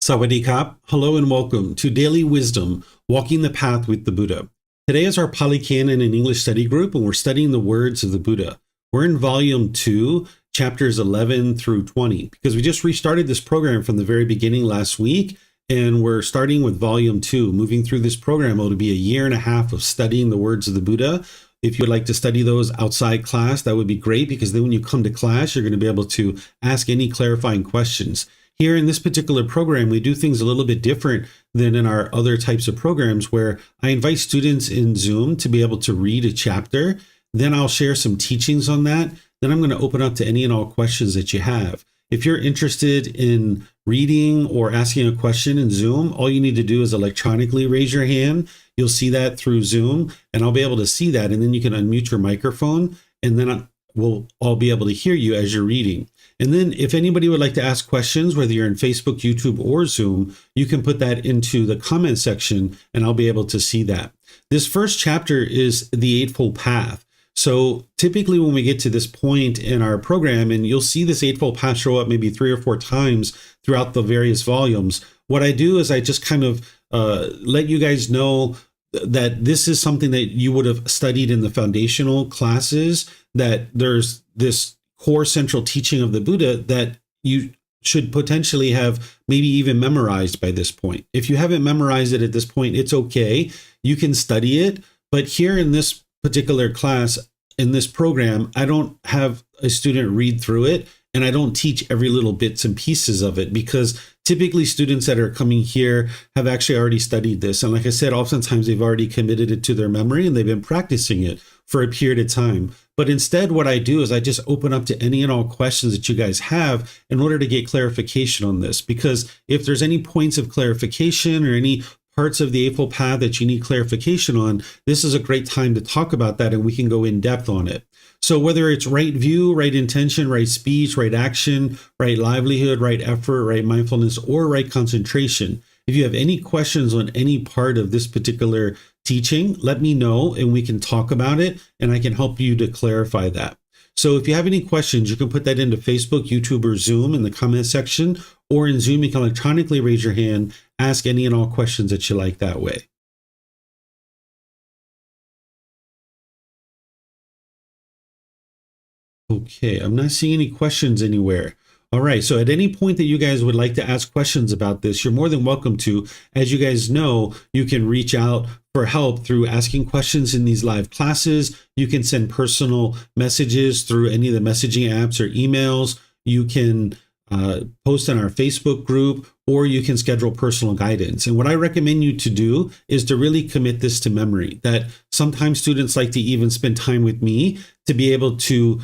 Sawadee-kap. Hello and welcome to Daily Wisdom, Walking the Path with the Buddha. Today is our Pali Canon and English study group, and we're studying the words of the Buddha. We're in Volume 2, Chapters 11 through 20, because we just restarted this program from the very beginning last week, and we're starting with Volume 2. Moving through this program, it'll be a year and a half of studying the words of the Buddha. If you'd like to study those outside class, that would be great, because then when you come to class, you're going to be able to ask any clarifying questions. Here in this particular program, we do things a little bit different than in our other types of programs, where I invite students in Zoom to be able to read a chapter. Then I'll share some teachings on that. Then I'm going to open up to any and all questions that you have. If you're interested in reading or asking a question in Zoom, all you need to do is electronically raise your hand. You'll see that through Zoom, and I'll be able to see that. And then you can unmute your microphone, and then we'll all be able to hear you as you're reading. And then if anybody would like to ask questions, whether you're in Facebook, YouTube, or Zoom, you can put that into the comment section and I'll be able to see that. This first chapter is the Eightfold Path. So typically when we get to this point in our program, and you'll see this Eightfold Path show up maybe 3 or 4 times throughout the various volumes, what I do is I just kind of let you guys know that this is something that you would have studied in the foundational classes, that there's this core central teaching of the Buddha that you should potentially have maybe even memorized by this point. If you haven't memorized it at this point, it's okay. You can study it. But here in this particular class, in this program, I don't have a student read through it, and I don't teach every little bits and pieces of it, because typically students that are coming here have actually already studied this. And like I said, oftentimes they've already committed it to their memory and they've been practicing it for a period of time. But instead, what I do is I just open up to any and all questions that you guys have in order to get clarification on this. Because if there's any points of clarification or any parts of the Eightfold Path that you need clarification on, this is a great time to talk about that, and we can go in depth on it. So whether it's right view, right intention, right speech, right action, right livelihood, right effort, right mindfulness, or right concentration, if you have any questions on any part of this particular teaching, let me know and we can talk about it, and I can help you to clarify that. So if you have any questions, you can put that into Facebook, YouTube, or Zoom in the comment section, or in Zoom, you can electronically raise your hand, ask any and all questions that you like that way. Okay, I'm not seeing any questions anywhere. All right, so at any point that you guys would like to ask questions about this, you're more than welcome to. As you guys know, you can reach out for help through asking questions in these live classes. You can send personal messages through any of the messaging apps or emails. You can post in our Facebook group, or you can schedule personal guidance. And what I recommend you to do is to really commit this to memory, that sometimes students like to even spend time with me to be able to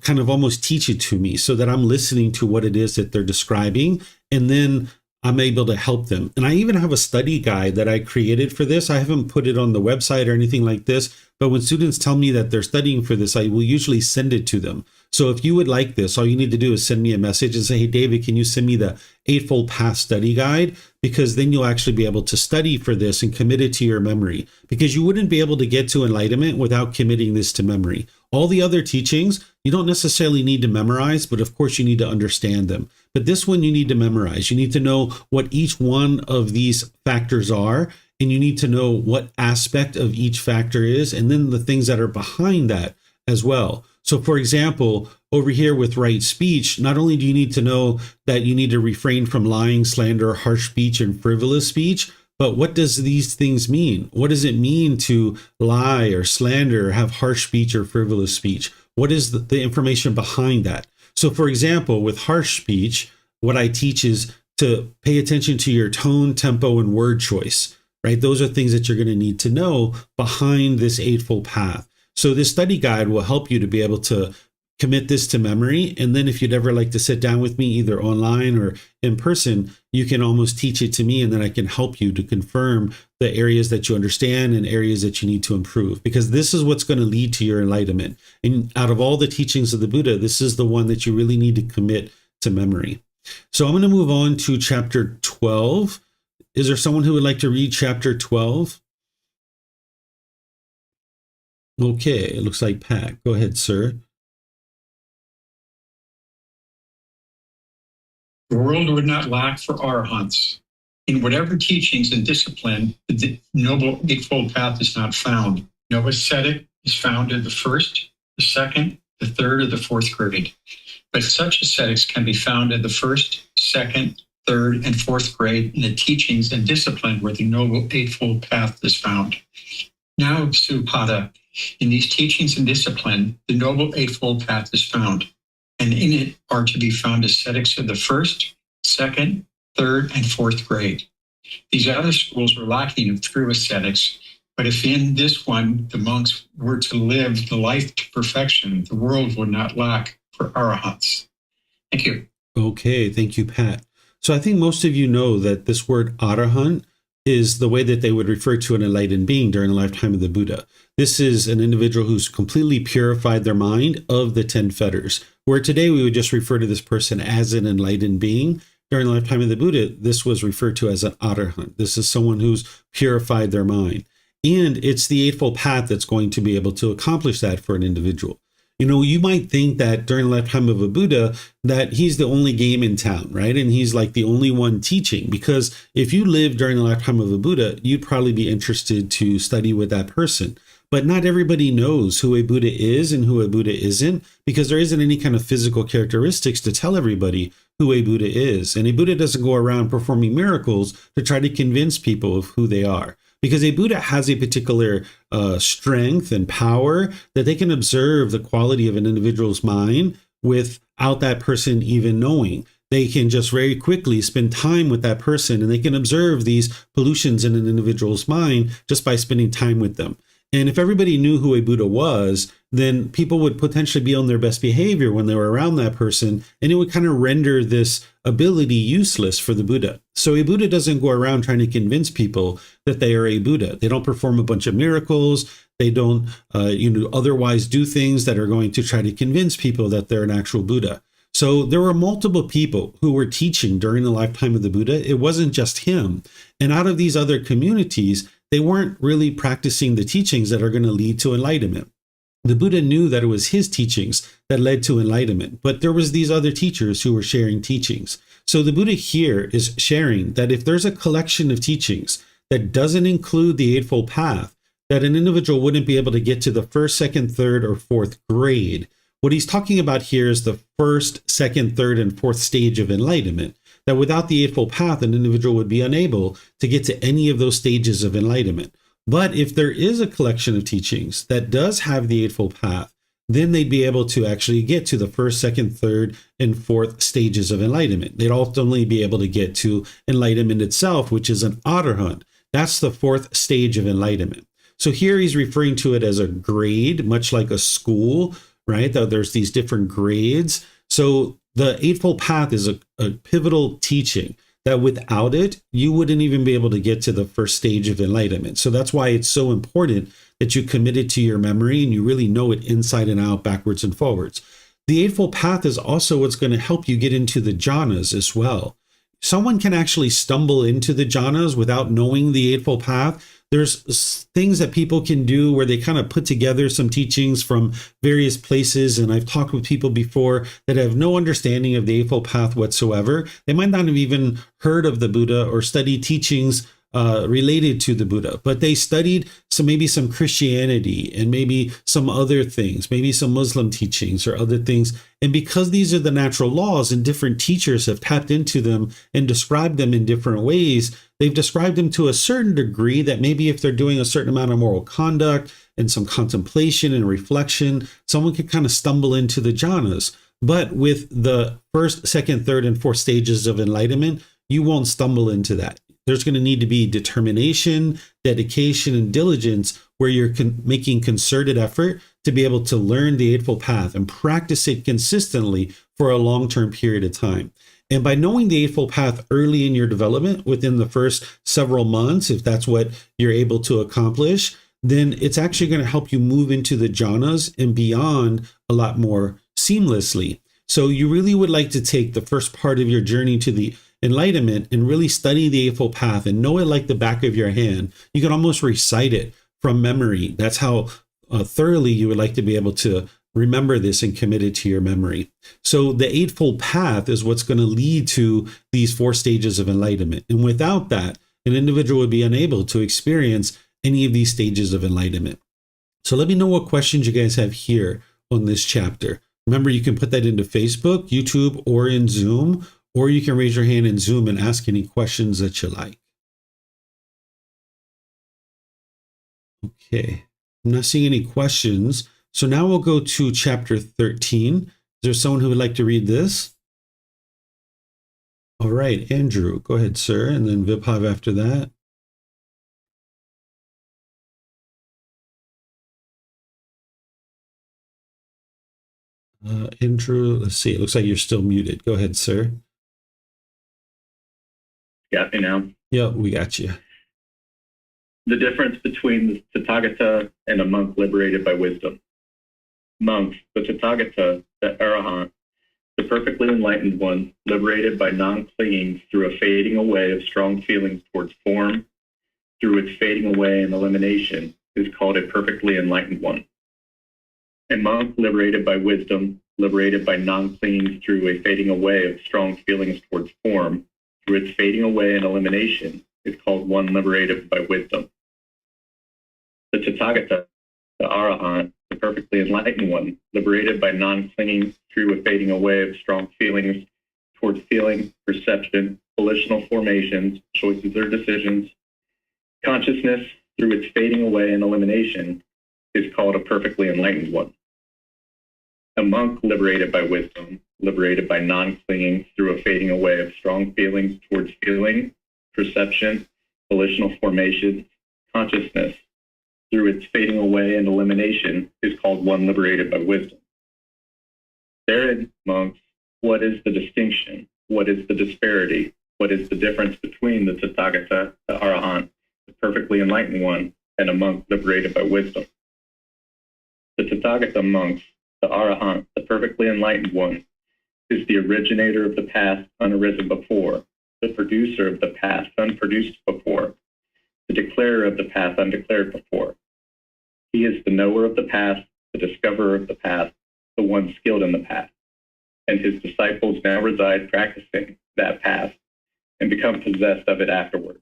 kind of almost teach it to me, so that I'm listening to what it is that they're describing, and then I'm able to help them. And I even have a study guide that I created for this. I haven't put it on the website or anything like this, but when students tell me that they're studying for this, I will usually send it to them. So if you would like this, all you need to do is send me a message and say, hey, David, can you send me the Eightfold Path study guide? Because then you'll actually be able to study for this and commit it to your memory, because you wouldn't be able to get to enlightenment without committing this to memory. All the other teachings, you don't necessarily need to memorize, but of course you need to understand them. But this one you need to memorize. You need to know what each one of these factors are, and you need to know what aspect of each factor is, and then the things that are behind that as well. So for example, over here with right speech, not only do you need to know that you need to refrain from lying, slander, harsh speech, and frivolous speech, but what does these things mean? What does it mean to lie or slander or have harsh speech or frivolous speech? What is the information behind that? So for example, with harsh speech, what I teach is to pay attention to your tone, tempo, and word choice, right? Those are things that you're going to need to know behind this Eightfold Path. So this study guide will help you to be able to commit this to memory. And then if you'd ever like to sit down with me, either online or in person, you can almost teach it to me, and then I can help you to confirm the areas that you understand and areas that you need to improve, because this is what's going to lead to your enlightenment. And out of all the teachings of the Buddha, this is the one that you really need to commit to memory. So I'm going to move on to chapter 12. Is there someone who would like to read chapter 12? Okay, it looks like Pat. Go ahead, sir. The world would not lack for arahants. In whatever teachings and discipline, the Noble Eightfold Path is not found. No ascetic is found in the first, the second, the third, or the fourth grade. But such ascetics can be found in the first, second, third, and fourth grade in the teachings and discipline where the Noble Eightfold Path is found. Now, Supada, in these teachings and discipline, the Noble Eightfold Path is found, and in it are to be found ascetics of the first, second, third, and fourth grade. These other schools were lacking of true ascetics, but if in this one the monks were to live the life to perfection, the world would not lack for arahants. Thank you. Okay, thank you, Pat. So I think most of you know that this word arahant is the way that they would refer to an enlightened being during the lifetime of the Buddha. This is an individual who's completely purified their mind of the 10 fetters, where today we would just refer to this person as an enlightened being. During the lifetime of the Buddha, this was referred to as an arahant. This is someone who's purified their mind. And it's the Eightfold Path that's going to be able to accomplish that for an individual. You know, you might think that during the lifetime of a Buddha, that he's the only game in town, right? And he's like the only one teaching, because if you lived during the lifetime of a Buddha, you'd probably be interested to study with that person. But not everybody knows who a Buddha is and who a Buddha isn't, because there isn't any kind of physical characteristics to tell everybody who a Buddha is. And a Buddha doesn't go around performing miracles to try to convince people of who they are. Because a Buddha has a particular strength and power that they can observe the quality of an individual's mind without that person even knowing. They can just very quickly spend time with that person, and they can observe these pollutions in an individual's mind just by spending time with them. And if everybody knew who a Buddha was, then people would potentially be on their best behavior when they were around that person, and it would kind of render this ability useless for the Buddha. So a Buddha doesn't go around trying to convince people that they are a Buddha. They don't perform a bunch of miracles. They don't otherwise do things that are going to try to convince people that they're an actual Buddha. So there were multiple people who were teaching during the lifetime of the Buddha. It wasn't just him. And out of these other communities, they weren't really practicing the teachings that are going to lead to enlightenment. The Buddha knew that it was his teachings that led to enlightenment, but there was these other teachers who were sharing teachings. So the Buddha here is sharing that if there's a collection of teachings that doesn't include the Eightfold Path, that an individual wouldn't be able to get to the first, second, third, or fourth grade. What he's talking about here is the first, second, third, and fourth stage of enlightenment. That without the Eightfold Path, an individual would be unable to get to any of those stages of enlightenment. But if there is a collection of teachings that does have the Eightfold Path, then they'd be able to actually get to the first, second, third, and fourth stages of enlightenment. They'd ultimately be able to get to enlightenment itself, which is an arahant. That's the fourth stage of enlightenment. So here he's referring to it as a grade, much like a school, right? There's these different grades. So the Eightfold Path is a pivotal teaching that without it, you wouldn't even be able to get to the first stage of enlightenment. So that's why it's so important that you commit it to your memory and you really know it inside and out, backwards and forwards. The Eightfold Path is also what's going to help you get into the jhanas as well. Someone can actually stumble into the jhanas without knowing the Eightfold Path. There's things that people can do where they kind of put together some teachings from various places. And I've talked with people before that have no understanding of the Eightfold Path whatsoever. They might not have even heard of the Buddha or studied teachings related to the Buddha, but they studied maybe some Christianity and maybe some other things, maybe some Muslim teachings or other things. And because these are the natural laws and different teachers have tapped into them and described them in different ways, they've described them to a certain degree that maybe if they're doing a certain amount of moral conduct and some contemplation and reflection, someone could kind of stumble into the jhanas. But with the first, second, third, and fourth stages of enlightenment, you won't stumble into that. There's going to need to be determination, dedication, and diligence where you're making concerted effort to be able to learn the Eightfold Path and practice it consistently for a long-term period of time. And by knowing the Eightfold Path early in your development, within the first several months, if that's what you're able to accomplish, then it's actually going to help you move into the jhanas and beyond a lot more seamlessly. So you really would like to take the first part of your journey to the enlightenment and really study the Eightfold Path and know it like the back of your hand. You can almost recite it from memory. That's how thoroughly you would like to be able to remember this and commit it to your memory. So the Eightfold Path is what's going to lead to these 4 stages of enlightenment. And without that, an individual would be unable to experience any of these stages of enlightenment. So let me know what questions you guys have here on this chapter. Remember, you can put that into Facebook, YouTube, or in Zoom, or you can raise your hand in Zoom and ask any questions that you like. Okay, I'm not seeing any questions. So now we'll go to chapter 13. Is there someone who would like to read this? All right, Andrew, go ahead, sir. And then Vibhav after that. Andrew, let's see. It looks like you're still muted. Go ahead, sir. Got me now? Yep, we got you. The difference between the Tathagata and a monk liberated by wisdom. Monks, the Tathagata, the Arahant, the perfectly enlightened one, liberated by non-clinging through a fading away of strong feelings towards form, through its fading away and elimination, is called a perfectly enlightened one. A monk liberated by wisdom, liberated by non-clinging through a fading away of strong feelings towards form, through its fading away and elimination, is called one liberated by wisdom. The Tathagata, the Arahant, the perfectly enlightened one, liberated by non-clinging through a fading away of strong feelings towards feeling, perception, volitional formations, choices or decisions, consciousness, through its fading away and elimination, is called a perfectly enlightened one. A monk liberated by wisdom, liberated by non-clinging through a fading away of strong feelings towards feeling, perception, volitional formations, consciousness, through its fading away and elimination, is called one liberated by wisdom. Therein, monks, what is the distinction? What is the disparity? What is the difference between the Tathagata, the Arahant, the perfectly enlightened one, and a monk liberated by wisdom? The Tathagata monks, the Arahant, the perfectly enlightened one, is the originator of the path unarisen before, the producer of the path unproduced before, the declarer of the path undeclared before. He is the knower of the path, the discoverer of the path, the one skilled in the path, and his disciples now reside practicing that path and become possessed of it afterwards.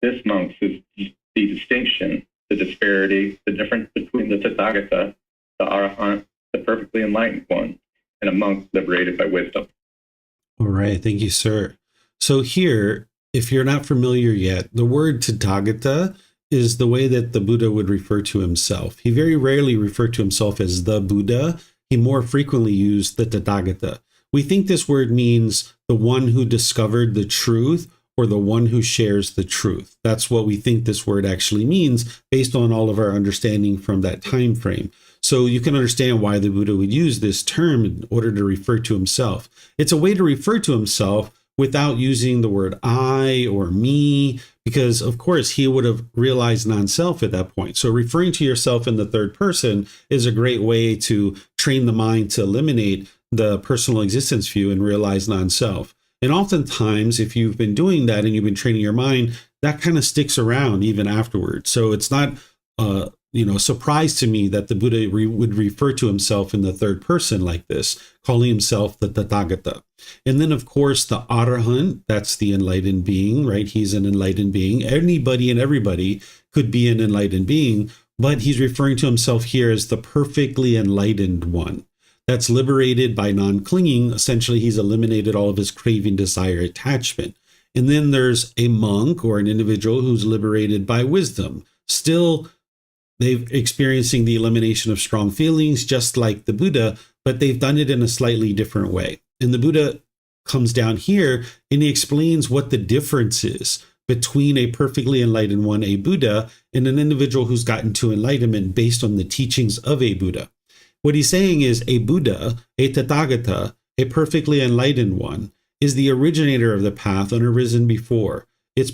This, monks, is the distinction, the disparity, the difference between the Tathagata, the Arahant, the perfectly enlightened one, and a monk liberated by wisdom. All right, thank you, sir. So here, if you're not familiar yet, the word Tathagata is the way that the Buddha would refer to himself. He very rarely referred to himself as the Buddha. He more frequently used the Tathagata. We think this word means the one who discovered the truth or the one who shares the truth. That's what we think this word actually means based on all of our understanding from that time frame. So you can understand why the Buddha would use this term in order to refer to himself. It's a way to refer to himself without using the word I or me, because of course he would have realized non-self at that point. So referring to yourself in the third person is a great way to train the mind to eliminate the personal existence view and realize non-self. And oftentimes, if you've been doing that and you've been training your mind, that kind of sticks around even afterwards. So it's not a surprise to me that the Buddha would refer to himself in the third person like this, calling himself the Tathagata. And then, of course, the Arahant, that's the enlightened being, right? He's an enlightened being. Anybody and everybody could be an enlightened being, but he's referring to himself here as the perfectly enlightened one. That's liberated by non-clinging. Essentially, he's eliminated all of his craving, desire, attachment. And then there's a monk or an individual who's liberated by wisdom. Still, they're experiencing the elimination of strong feelings, just like the Buddha, but they've done it in a slightly different way. And the Buddha comes down here and he explains what the difference is between a perfectly enlightened one, a Buddha, and an individual who's gotten to enlightenment based on the teachings of a Buddha. What he's saying is a Buddha, a Tathagata, a perfectly enlightened one, is the originator of the path unarisen before. He's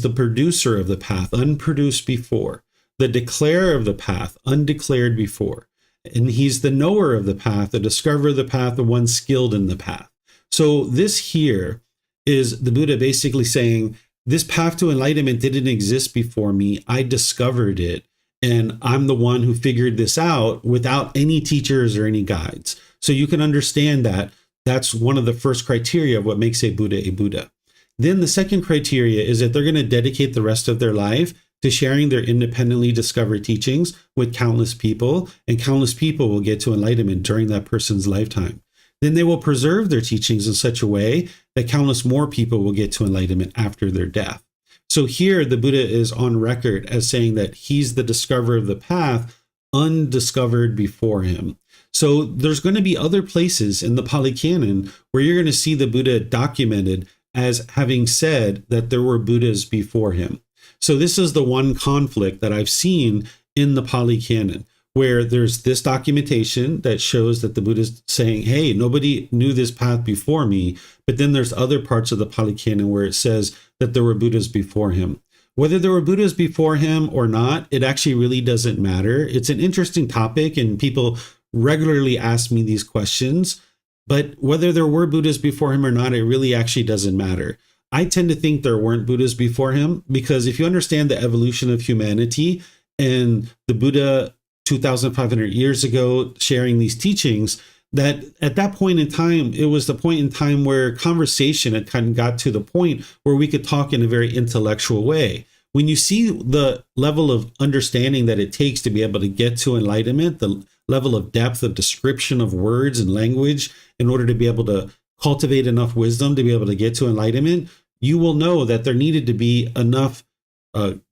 the producer of the path unproduced before, the declarer of the path undeclared before. And he's the knower of the path, the discoverer of the path, the one skilled in the path. So this here is the Buddha basically saying, this path to enlightenment didn't exist before me. I discovered it. and I'm the one who figured this out without any teachers or any guides. So you can understand that that's one of the first criteria of what makes a Buddha a Buddha. Then the second criteria is that they're going to dedicate the rest of their life to sharing their independently discovered teachings with countless people, and countless people will get to enlightenment during that person's lifetime. Then they will preserve their teachings in such a way that countless more people will get to enlightenment after their death. So here the Buddha is on record as saying that he's the discoverer of the path, undiscovered before him. So there's going to be other places in the Pali Canon where you're going to see the Buddha documented as having said that there were Buddhas before him. So this is the one conflict that I've seen in the Pali Canon, where there's this documentation that shows that the Buddha is saying, hey, nobody knew this path before me. But then there's other parts of the Pali Canon where it says that there were Buddhas before him. Whether there were Buddhas before him or not, it actually really doesn't matter. It's an interesting topic, and people regularly ask me these questions. But whether there were Buddhas before him or not, it really actually doesn't matter. I tend to think there weren't Buddhas before him, because if you understand the evolution of humanity and the Buddha 2,500 years ago sharing these teachings, that at that point in time, it was the point in time where conversation had kind of got to the point where we could talk in a very intellectual way. When you see the level of understanding that it takes to be able to get to enlightenment, the level of depth of description of words and language in order to be able to cultivate enough wisdom to be able to get to enlightenment, you will know that there needed to be enough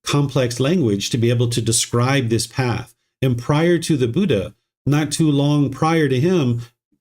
complex language to be able to describe this path. And prior to the Buddha, not too long prior to him,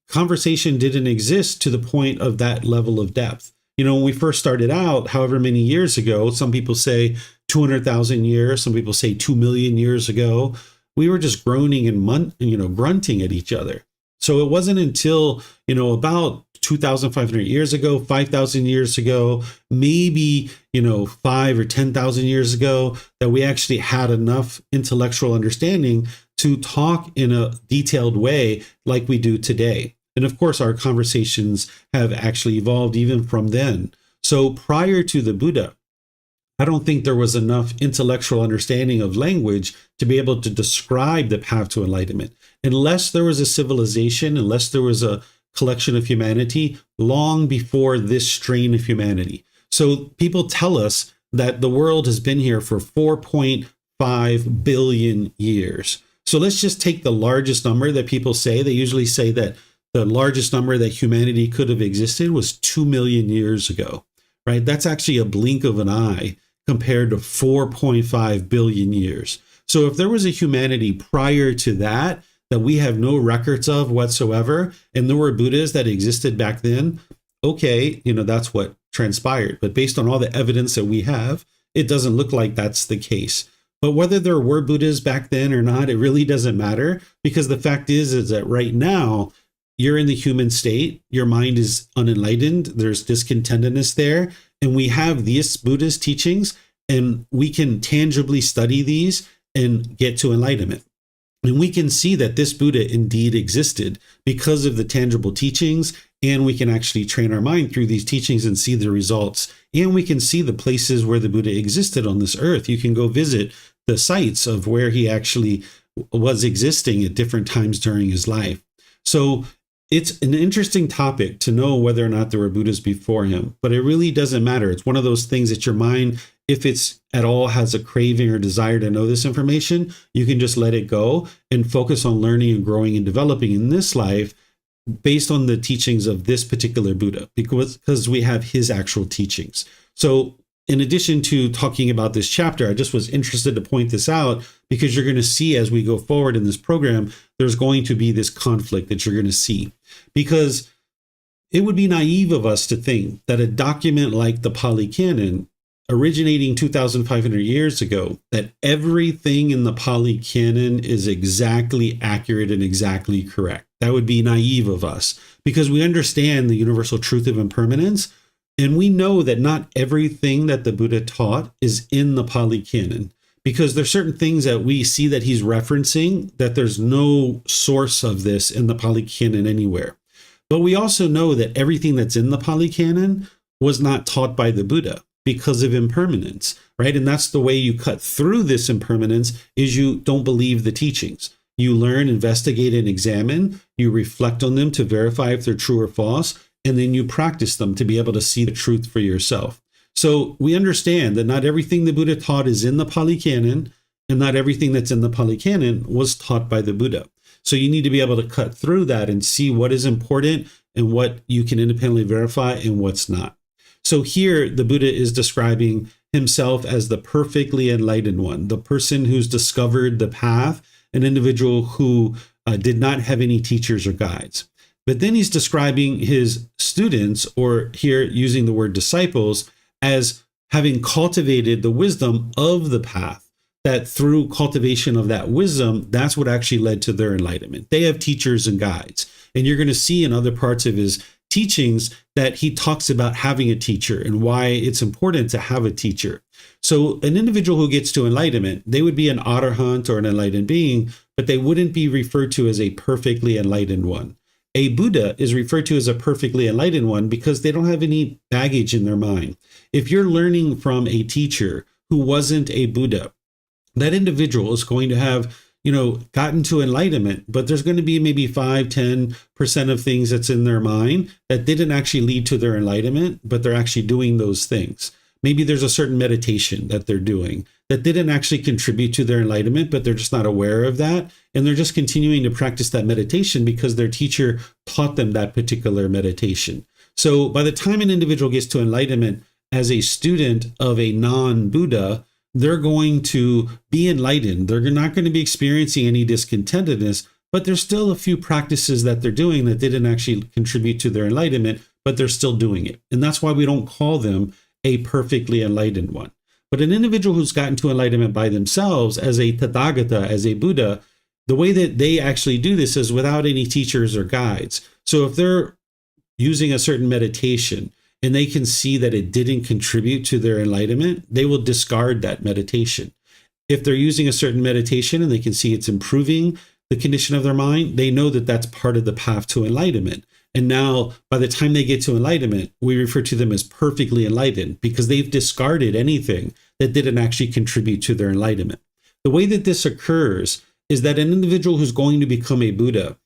conversation didn't exist to the point of that level of depth. You know, when we first started out, however many years ago, some people say 200,000 years, some people say 2 million years ago, we were just groaning and grunting at each other. So it wasn't until, about 2,500 years ago, 5,000 years ago, maybe, 5 or 10,000 years ago, that we actually had enough intellectual understanding to talk in a detailed way like we do today. And of course, our conversations have actually evolved even from then. So prior to the Buddha, I don't think there was enough intellectual understanding of language to be able to describe the path to enlightenment, unless there was a civilization, unless there was a collection of humanity long before this strain of humanity. So people tell us that the world has been here for 4.5 billion years. So let's just take the largest number that people say. They usually say that the largest number that humanity could have existed was 2 million years ago, right? That's actually a blink of an eye compared to 4.5 billion years. So if there was a humanity prior to that we have no records of whatsoever, and there were Buddhas that existed back then, okay, that's what transpired. But based on all the evidence that we have, it doesn't look like that's the case. But whether there were Buddhas back then or not, it really doesn't matter, because the fact is that right now, you're in the human state, your mind is unenlightened, there's discontentedness there, and we have these Buddhist teachings, and we can tangibly study these and get to enlightenment. And we can see that this Buddha indeed existed because of the tangible teachings, and we can actually train our mind through these teachings and see the results. And we can see the places where the Buddha existed on this earth. You can go visit the sites of where he actually was existing at different times during his life. So it's an interesting topic to know whether or not there were Buddhas before him, but it really doesn't matter. It's one of those things that your mind, if it's at all has a craving or desire to know this information, you can just let it go and focus on learning and growing and developing in this life based on the teachings of this particular Buddha, because we have his actual teachings. So in addition to talking about this chapter, I just was interested to point this out, because you're going to see as we go forward in this program, there's going to be this conflict that you're going to see, because it would be naive of us to think that a document like the Pali Canon, originating 2,500 years ago, that everything in the Pali Canon is exactly accurate and exactly correct. That would be naive of us, because we understand the universal truth of impermanence. And we know that not everything that the Buddha taught is in the Pali Canon, because there's certain things that we see that he's referencing that there's no source of this in the Pali Canon anywhere. But we also know that everything that's in the Pali Canon was not taught by the Buddha. because of impermanence, right? And that's the way you cut through this impermanence, is you don't believe the teachings. You learn, investigate, and examine. You reflect on them to verify if they're true or false, and then you practice them to be able to see the truth for yourself. So we understand that not everything the Buddha taught is in the Pali Canon, and not everything that's in the Pali Canon was taught by the Buddha. So you need to be able to cut through that and see what is important and what you can independently verify and what's not. So here the Buddha is describing himself as the perfectly enlightened one, the person who's discovered the path, an individual who did not have any teachers or guides. But then he's describing his students, or here using the word disciples, as having cultivated the wisdom of the path, that through cultivation of that wisdom, that's what actually led to their enlightenment. They have teachers and guides. And you're going to see in other parts of his teachings that he talks about having a teacher and why it's important to have a teacher. So an individual who gets to enlightenment, they would be an arahant or an enlightened being, but they wouldn't be referred to as a perfectly enlightened one. A Buddha is referred to as a perfectly enlightened one because they don't have any baggage in their mind. If you're learning from a teacher who wasn't a Buddha, that individual is going to have, gotten to enlightenment, but there's going to be maybe 5-10% of things that's in their mind that didn't actually lead to their enlightenment, but they're actually doing those things. Maybe there's a certain meditation that they're doing that didn't actually contribute to their enlightenment, but they're just not aware of that. And they're just continuing to practice that meditation because their teacher taught them that particular meditation. So by the time an individual gets to enlightenment as a student of a non-Buddha, they're going to be enlightened. They're not going to be experiencing any discontentedness, but there's still a few practices that they're doing that didn't actually contribute to their enlightenment, but they're still doing it. And that's why we don't call them a perfectly enlightened one. But an individual who's gotten to enlightenment by themselves as a Tathagata, as a Buddha, the way that they actually do this is without any teachers or guides. So if they're using a certain meditation and they can see that it didn't contribute to their enlightenment, they will discard that meditation. If they're using a certain meditation and they can see it's improving the condition of their mind, they know that that's part of the path to enlightenment. And now, by the time they get to enlightenment, we refer to them as perfectly enlightened because they've discarded anything that didn't actually contribute to their enlightenment. The way that this occurs is that an individual who's going to become a Buddha,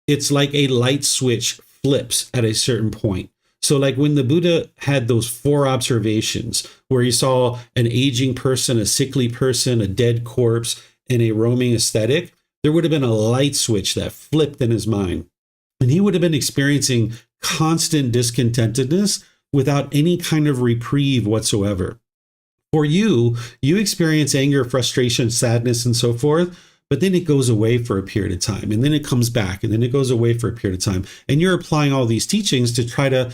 it's like a light switch flips at a certain point. So like when the Buddha had those 4 observations where he saw an aging person, a sickly person, a dead corpse, and a roaming ascetic, there would have been a light switch that flipped in his mind. And he would have been experiencing constant discontentedness without any kind of reprieve whatsoever. For you experience anger, frustration, sadness, and so forth, but then it goes away for a period of time, and then it comes back, and then it goes away for a period of time. And you're applying all these teachings to try to,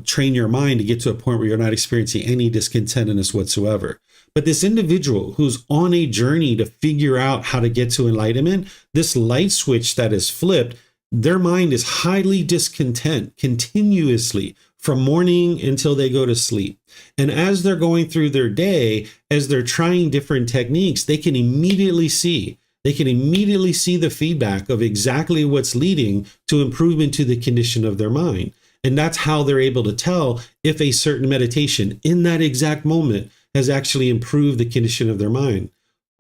train your mind to get to a point where you're not experiencing any discontentedness whatsoever. But this individual who's on a journey to figure out how to get to enlightenment, this light switch that is flipped, their mind is highly discontent continuously from morning until they go to sleep. And as they're going through their day, as they're trying different techniques, they can immediately see the feedback of exactly what's leading to improvement to the condition of their mind. And that's how they're able to tell if a certain meditation in that exact moment has actually improved the condition of their mind.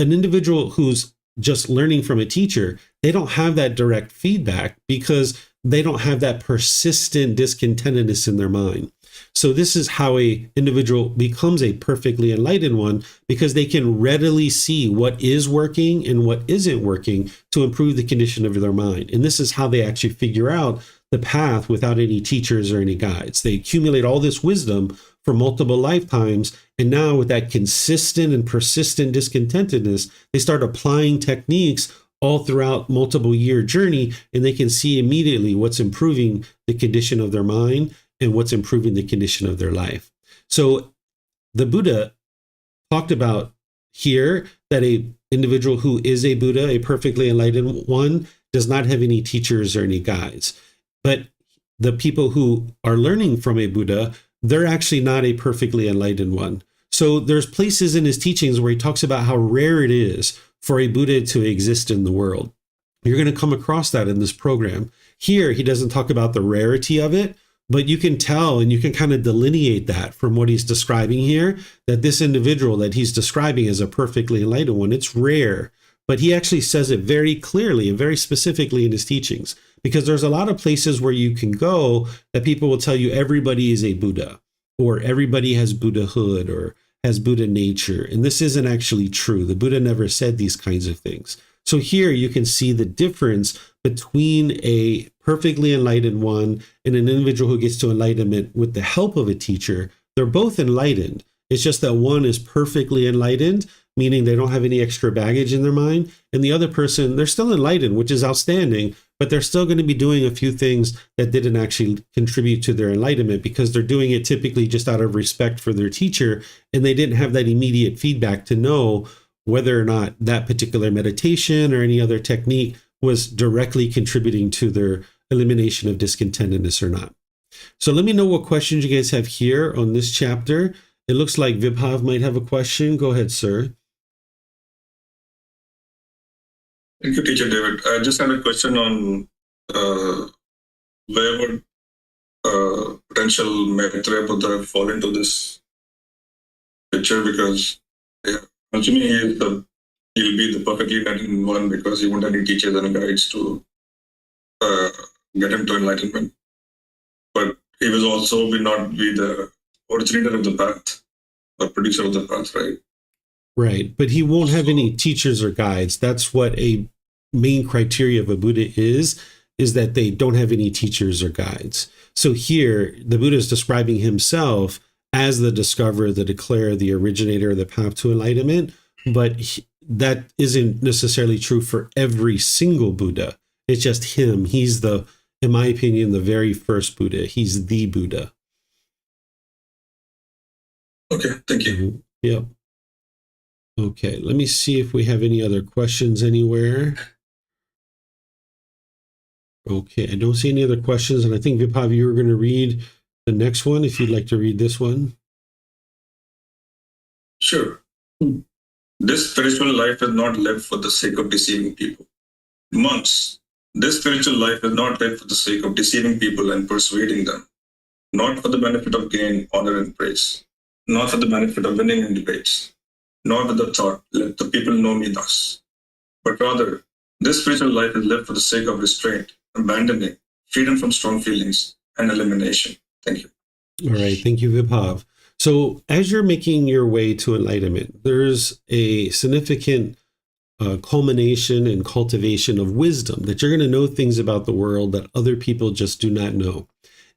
An individual who's just learning from a teacher, they don't have that direct feedback because they don't have that persistent discontentedness in their mind. So this is how a individual becomes a perfectly enlightened one, because they can readily see what is working and what isn't working to improve the condition of their mind. And this is how they actually figure out the path without any teachers or any guides. They accumulate all this wisdom for multiple lifetimes. And now with that consistent and persistent discontentedness, they start applying techniques all throughout multiple year journey, and they can see immediately what's improving the condition of their mind and what's improving the condition of their life. So the Buddha talked about here that a individual who is a Buddha, a perfectly enlightened one, does not have any teachers or any guides. But the people who are learning from a Buddha, they're actually not a perfectly enlightened one. So there's places in his teachings where he talks about how rare it is for a Buddha to exist in the world. You're going to come across that in this program. Here, he doesn't talk about the rarity of it, But you can tell and you can kind of delineate that from what he's describing here, that this individual that he's describing as a perfectly enlightened one, it's rare. But he actually says it very clearly and very specifically in his teachings, because there's a lot of places where you can go that people will tell you everybody is a Buddha, or everybody has Buddhahood, or has Buddha nature. And this isn't actually true. The Buddha never said these kinds of things. So here you can see the difference between a perfectly enlightened one and an individual who gets to enlightenment with the help of a teacher. They're both enlightened. It's just that one is perfectly enlightened, meaning they don't have any extra baggage in their mind. And the other person, they're still enlightened, which is outstanding, but they're still going to be doing a few things that didn't actually contribute to their enlightenment because they're doing it typically just out of respect for their teacher. And they didn't have that immediate feedback to know whether or not that particular meditation or any other technique was directly contributing to their elimination of discontentedness or not. So let me know what questions you guys have here on this chapter. It looks like Vibhav might have a question. Go ahead, sir. Thank you, Teacher David. I just had a question on where would potential Maitreya Buddha fall into this picture, because I'm assuming he'll be the perfectly enlightened one because he won't have any teachers and guides to get him to enlightenment. But he will also not be the originator of the path or producer of the path, right? Right. But he won't have any teachers or guides. That's what a main criteria of a Buddha is that they don't have any teachers or guides. So here, the Buddha is describing himself as the discoverer, the declarer, the originator of the path to enlightenment. But that isn't necessarily true for every single Buddha. It's just him. He's the, in my opinion, the very first Buddha. He's the Buddha. Okay, thank you. Yep. Okay, let me see if we have any other questions anywhere. Okay, I don't see any other questions, and I think, Vibhav, you were going to read the next one, if you'd like to read this one. Sure. This spiritual life is not lived for the sake of deceiving people. Monks, this spiritual life is not lived for the sake of deceiving people and persuading them, not for the benefit of gain, honor, and praise, not for the benefit of winning in debates, nor with the thought, let the people know me thus. But rather, this spiritual life is lived for the sake of restraint, abandoning, freedom from strong feelings, and elimination. Thank you. All right. Thank you, Vibhav. So as you're making your way to enlightenment, there's a significant culmination and cultivation of wisdom that you're going to know things about the world that other people just do not know.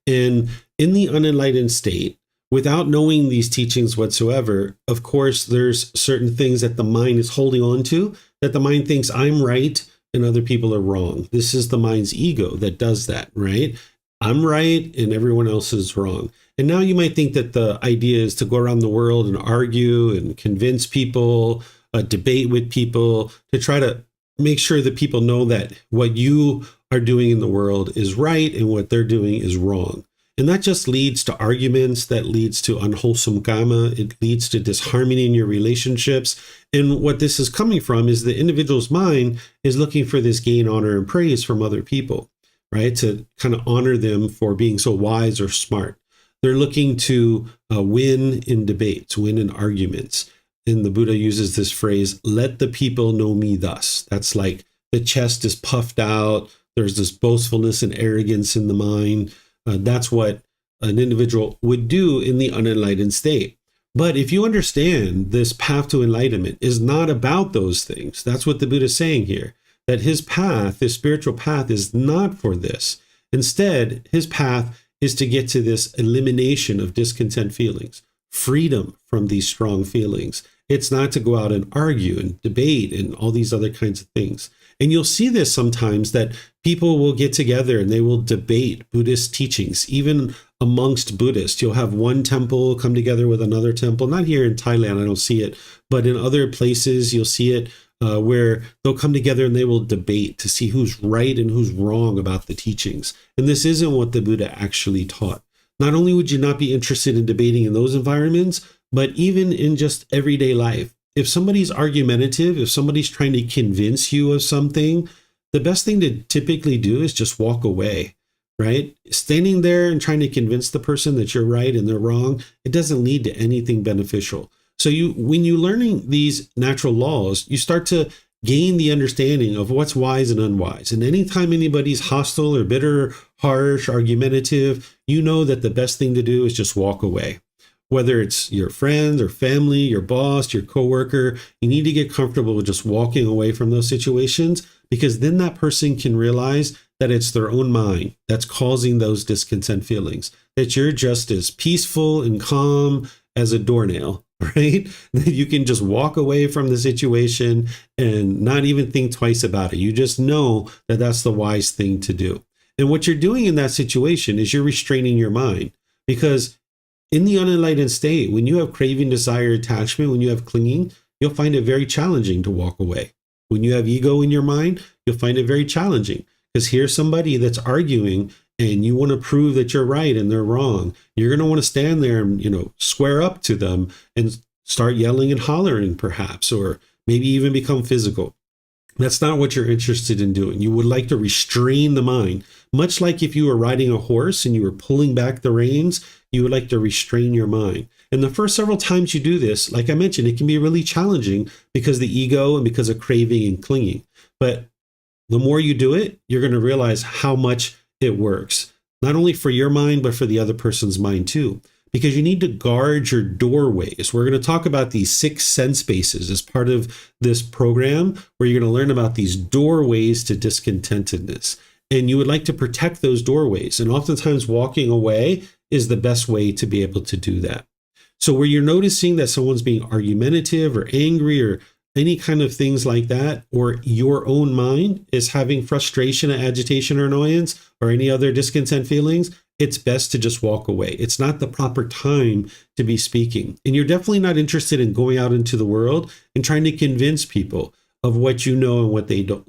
And in the unenlightened state, without knowing these teachings whatsoever, of course, there's certain things that the mind is holding on to, that the mind thinks I'm right and other people are wrong. This is the mind's ego that does that, right? I'm right and everyone else is wrong. And now you might think that the idea is to go around the world and argue and convince people, debate with people, to try to make sure that people know that what you are doing in the world is right and what they're doing is wrong. And that just leads to arguments, that leads to unwholesome karma, it leads to disharmony in your relationships. And what this is coming from is the individual's mind is looking for this gain, honor, and praise from other people, right? To kind of honor them for being so wise or smart. They're looking to win in debates, win in arguments. And the Buddha uses this phrase, let the people know me thus. That's like the chest is puffed out. There's this boastfulness and arrogance in the mind. That's what an individual would do in the unenlightened state. But if you understand this path to enlightenment is not about those things, that's what the Buddha is saying here, that his path, his spiritual path is not for this. Instead, his path is to get to this elimination of discontent feelings, freedom from these strong feelings. It's not to go out and argue and debate and all these other kinds of things. And you'll see this sometimes, that people will get together and they will debate Buddhist teachings, even amongst Buddhists. You'll have one temple come together with another temple. Not here in Thailand, I don't see it, but in other places you'll see it where they'll come together and they will debate to see who's right and who's wrong about the teachings. And this isn't what the Buddha actually taught. Not only would you not be interested in debating in those environments, but even in just everyday life. If somebody's argumentative, if somebody's trying to convince you of something, the best thing to typically do is just walk away. right? Standing there and trying to convince the person that you're right and they're wrong, it doesn't lead to anything beneficial. So when you're learning these natural laws, you start to gain the understanding of what's wise and unwise. And anytime anybody's hostile or bitter, harsh, argumentative, you know that the best thing to do is just walk away. Whether it's your friends or family, your boss, your coworker, you need to get comfortable with just walking away from those situations, because then that person can realize that it's their own mind that's causing those discontent feelings, that you're just as peaceful and calm as a doornail, right? That you can just walk away from the situation and not even think twice about it. You just know that that's the wise thing to do. And what you're doing in that situation is you're restraining your mind, because in the unenlightened state, when you have craving, desire, attachment, when you have clinging, you'll find it very challenging to walk away. When you have ego in your mind, you'll find it very challenging, because here's somebody that's arguing and you want to prove that you're right and they're wrong. You're going to want to stand there and, square up to them and start yelling and hollering perhaps, or maybe even become physical. That's not what you're interested in doing. You would like to restrain the mind, much like if you were riding a horse and you were pulling back the reins, you would like to restrain your mind. And the first several times you do this, like I mentioned, it can be really challenging because the ego and because of craving and clinging. But the more you do it, you're going to realize how much it works, not only for your mind, but for the other person's mind too. Because you need to guard your doorways. We're going to talk about these 6 sense spaces as part of this program, where you're going to learn about these doorways to discontentedness. And you would like to protect those doorways. And oftentimes walking away is the best way to be able to do that. So where you're noticing that someone's being argumentative or angry or any kind of things like that, or your own mind is having frustration, agitation, or annoyance, or any other discontent feelings, it's best to just walk away. It's not the proper time to be speaking. And you're definitely not interested in going out into the world and trying to convince people of what you know and what they don't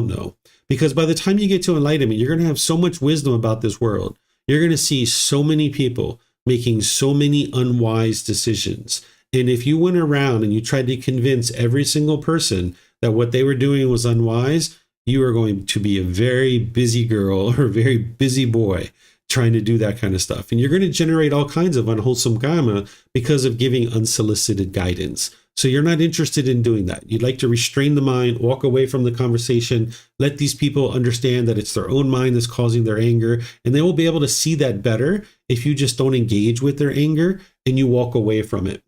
know. Because by the time you get to enlightenment, you're going to have so much wisdom about this world. You're going to see so many people making so many unwise decisions. And if you went around and you tried to convince every single person that what they were doing was unwise, you are going to be a very busy girl or a very busy boy trying to do that kind of stuff. And you're going to generate all kinds of unwholesome karma because of giving unsolicited guidance. So you're not interested in doing that. You'd like to restrain the mind, walk away from the conversation, let these people understand that it's their own mind that's causing their anger, and they will be able to see that better if you just don't engage with their anger and you walk away from it.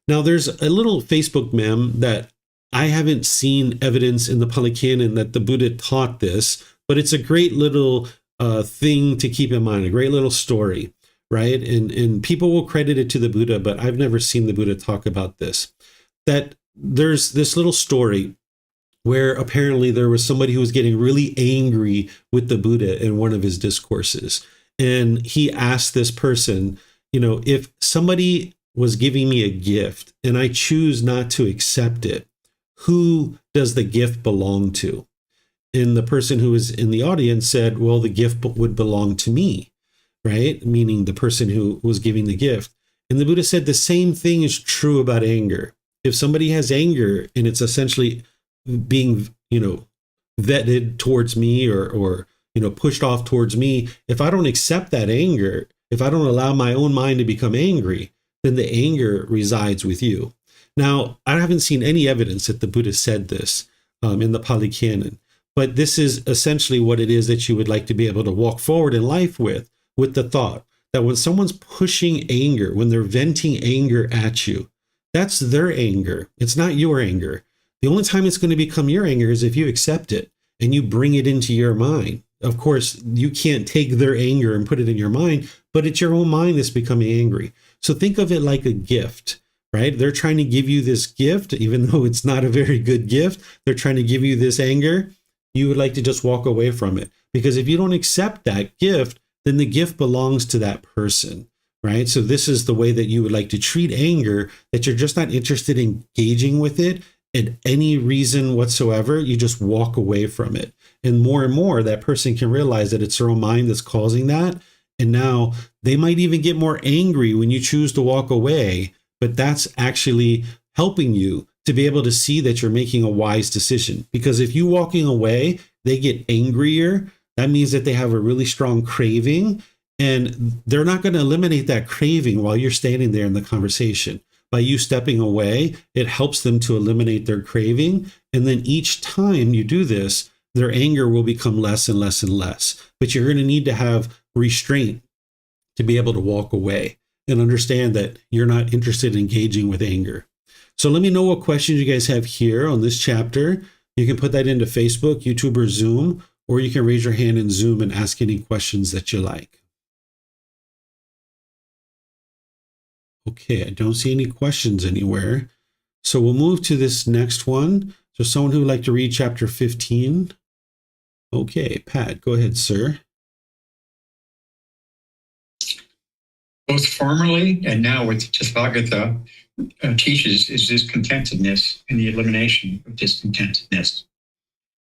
Now, there's a little Facebook meme that I haven't seen evidence in the Pali Canon that the Buddha taught this, but it's a great little thing to keep in mind, a great little story, right? And people will credit it to the Buddha, but I've never seen the Buddha talk about this. That there's this little story where apparently there was somebody who was getting really angry with the Buddha in one of his discourses. And he asked this person, if somebody was giving me a gift and I choose not to accept it, who does the gift belong to? And the person who was in the audience said, well, the gift would belong to me, right? Meaning the person who was giving the gift. And the Buddha said the same thing is true about anger. If somebody has anger and it's essentially being, vetted towards me or pushed off towards me, if I don't accept that anger, if I don't allow my own mind to become angry, then the anger resides with you. Now, I haven't seen any evidence that the Buddha said this in the Pali Canon, but this is essentially what it is that you would like to be able to walk forward in life with the thought that when someone's pushing anger, when they're venting anger at you, that's their anger. It's not your anger. The only time it's going to become your anger is if you accept it and you bring it into your mind. Of course, you can't take their anger and put it in your mind, but it's your own mind that's becoming angry. So think of it like a gift, right? They're trying to give you this gift, even though it's not a very good gift. They're trying to give you this anger. You would like to just walk away from it. Because if you don't accept that gift, then the gift belongs to that person, right? So this is the way that you would like to treat anger, that you're just not interested in engaging with it at any reason whatsoever. You just walk away from it. And more, that person can realize that it's their own mind that's causing that. And now they might even get more angry when you choose to walk away, but that's actually helping you to be able to see that you're making a wise decision. Because if you walking away, they get angrier, That means that they have a really strong craving, and they're not going to eliminate that craving while you're standing there in the conversation. By you stepping away, it helps them to eliminate their craving. And then each time you do this, their anger will become less and less and less. But you're going to need to have restraint to be able to walk away and understand that you're not interested in engaging with anger. So let me know what questions you guys have here on this chapter. You can put that into Facebook, YouTube, or Zoom, or you can raise your hand in Zoom and ask any questions that you like. Okay, I don't see any questions anywhere. So we'll move to this next one. So someone who would like to read chapter 15. Okay, Pat, go ahead, sir. Both formerly and now what the Tathagata teaches is discontentedness and the elimination of discontentedness.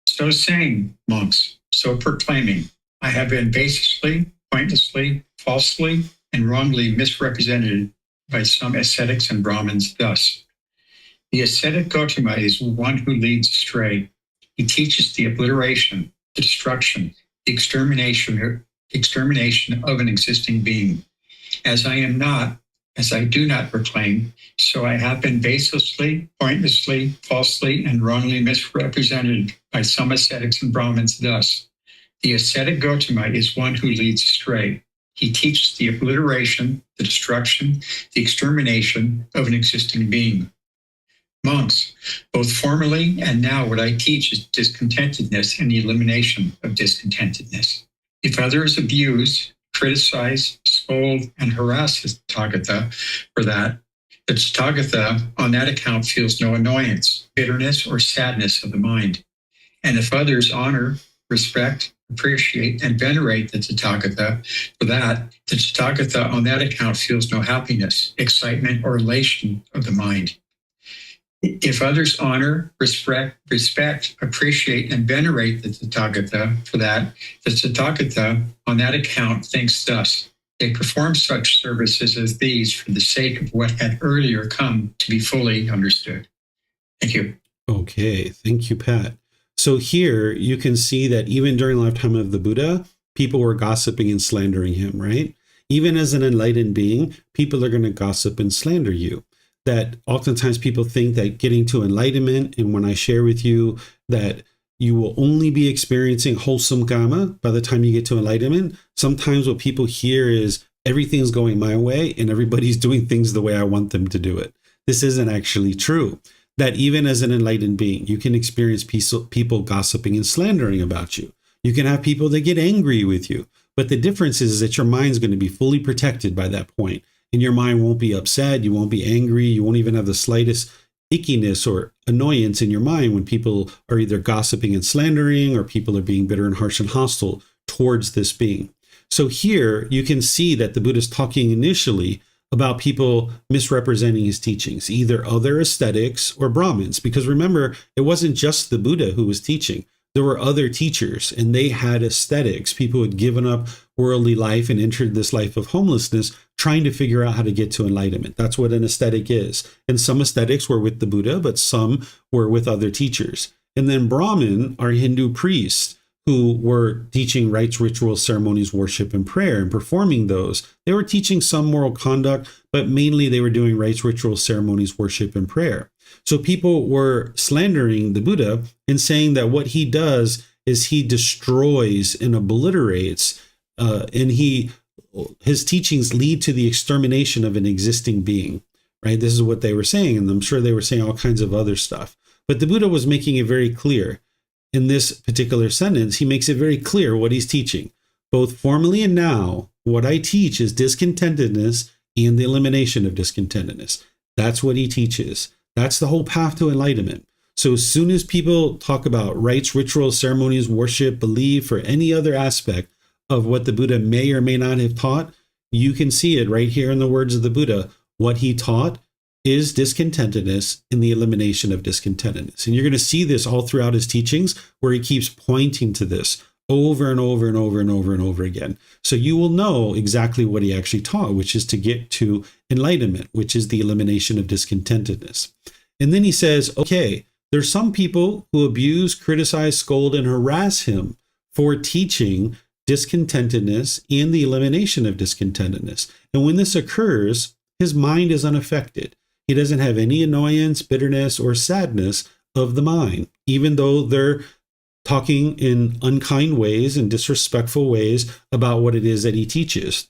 So saying, monks, so proclaiming, I have been baselessly, pointlessly, falsely, and wrongly misrepresented by some ascetics and Brahmins thus. The ascetic Gotama is one who leads astray. He teaches the obliteration, the destruction, the extermination of an existing being. As I am not, as I do not proclaim, so I have been baselessly, pointlessly, falsely, and wrongly misrepresented by some ascetics and Brahmins thus. The ascetic Gotama is one who leads astray. He teaches the obliteration, the destruction, the extermination of an existing being. Monks, both formerly and now what I teach is discontentedness and the elimination of discontentedness. If others abuse, criticize, scold, and harass the Tathagata for that, the Tathagata on that account feels no annoyance, bitterness, or sadness of the mind. And if others honor, respect, appreciate, and venerate the Tathagata for that, the Tathagata on that account feels no happiness, excitement, or elation of the mind. If others honor, respect, appreciate, and venerate the Tathagata for that, the Tathagata on that account thinks thus. They perform such services as these for the sake of what had earlier come to be fully understood. Thank you. Okay, thank you, Pat. So here you can see that even during the lifetime of the Buddha, people were gossiping and slandering him, right? Even as an enlightened being, people are going to gossip and slander you. That oftentimes people think that getting to enlightenment, and when I share with you that you will only be experiencing wholesome karma by the time you get to enlightenment, sometimes what people hear is everything's going my way and everybody's doing things the way I want them to do it. This isn't actually true. That even as an enlightened being, you can experience people gossiping and slandering about you. You can have people that get angry with you. But the difference is that your mind's going to be fully protected by that point. And your mind won't be upset, you won't be angry, you won't even have the slightest ickiness or annoyance in your mind when people are either gossiping and slandering or people are being bitter and harsh and hostile towards this being. So here you can see that the Buddha is talking initially about people misrepresenting his teachings, either other ascetics or Brahmins, because remember, it wasn't just the Buddha who was teaching. There were other teachers and they had ascetics, people who had given up worldly life and entered this life of homelessness, trying to figure out how to get to enlightenment. That's what an ascetic is. And some ascetics were with the Buddha, but some were with other teachers. And then Brahmin are Hindu priests who were teaching rites, rituals, ceremonies, worship, and prayer, and performing those. They were teaching some moral conduct, but mainly they were doing rites, rituals, ceremonies, worship, and prayer. So people were slandering the Buddha and saying that what he does is he destroys and obliterates, and his teachings lead to the extermination of an existing being, right? This is what they were saying, and I'm sure they were saying all kinds of other stuff. But the Buddha was making it very clear. In this particular sentence, he makes it very clear what he's teaching. Both formally and now, what I teach is discontentedness and the elimination of discontentedness. That's what he teaches. That's the whole path to enlightenment. So as soon as people talk about rites, rituals, ceremonies, worship, belief, or any other aspect of what the Buddha may or may not have taught, you can see it right here in the words of the Buddha. What he taught is discontentedness and the elimination of discontentedness. And you're going to see this all throughout his teachings, where he keeps pointing to this over and over and over and over and over again. So you will know exactly what he actually taught, which is to get to enlightenment, which is the elimination of discontentedness. And then he says, okay, there's some people who abuse, criticize, scold, and harass him for teaching discontentedness and the elimination of discontentedness. And when this occurs, his mind is unaffected. He doesn't have any annoyance, bitterness, or sadness of the mind, even though they're talking in unkind ways and disrespectful ways about what it is that he teaches.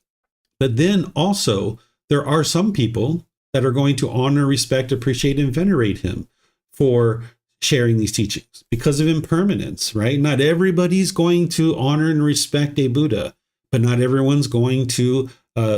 But then also, there are some people that are going to honor, respect, appreciate, and venerate him for sharing these teachings because of impermanence, right? Not everybody's going to honor and respect a Buddha, but not everyone's going to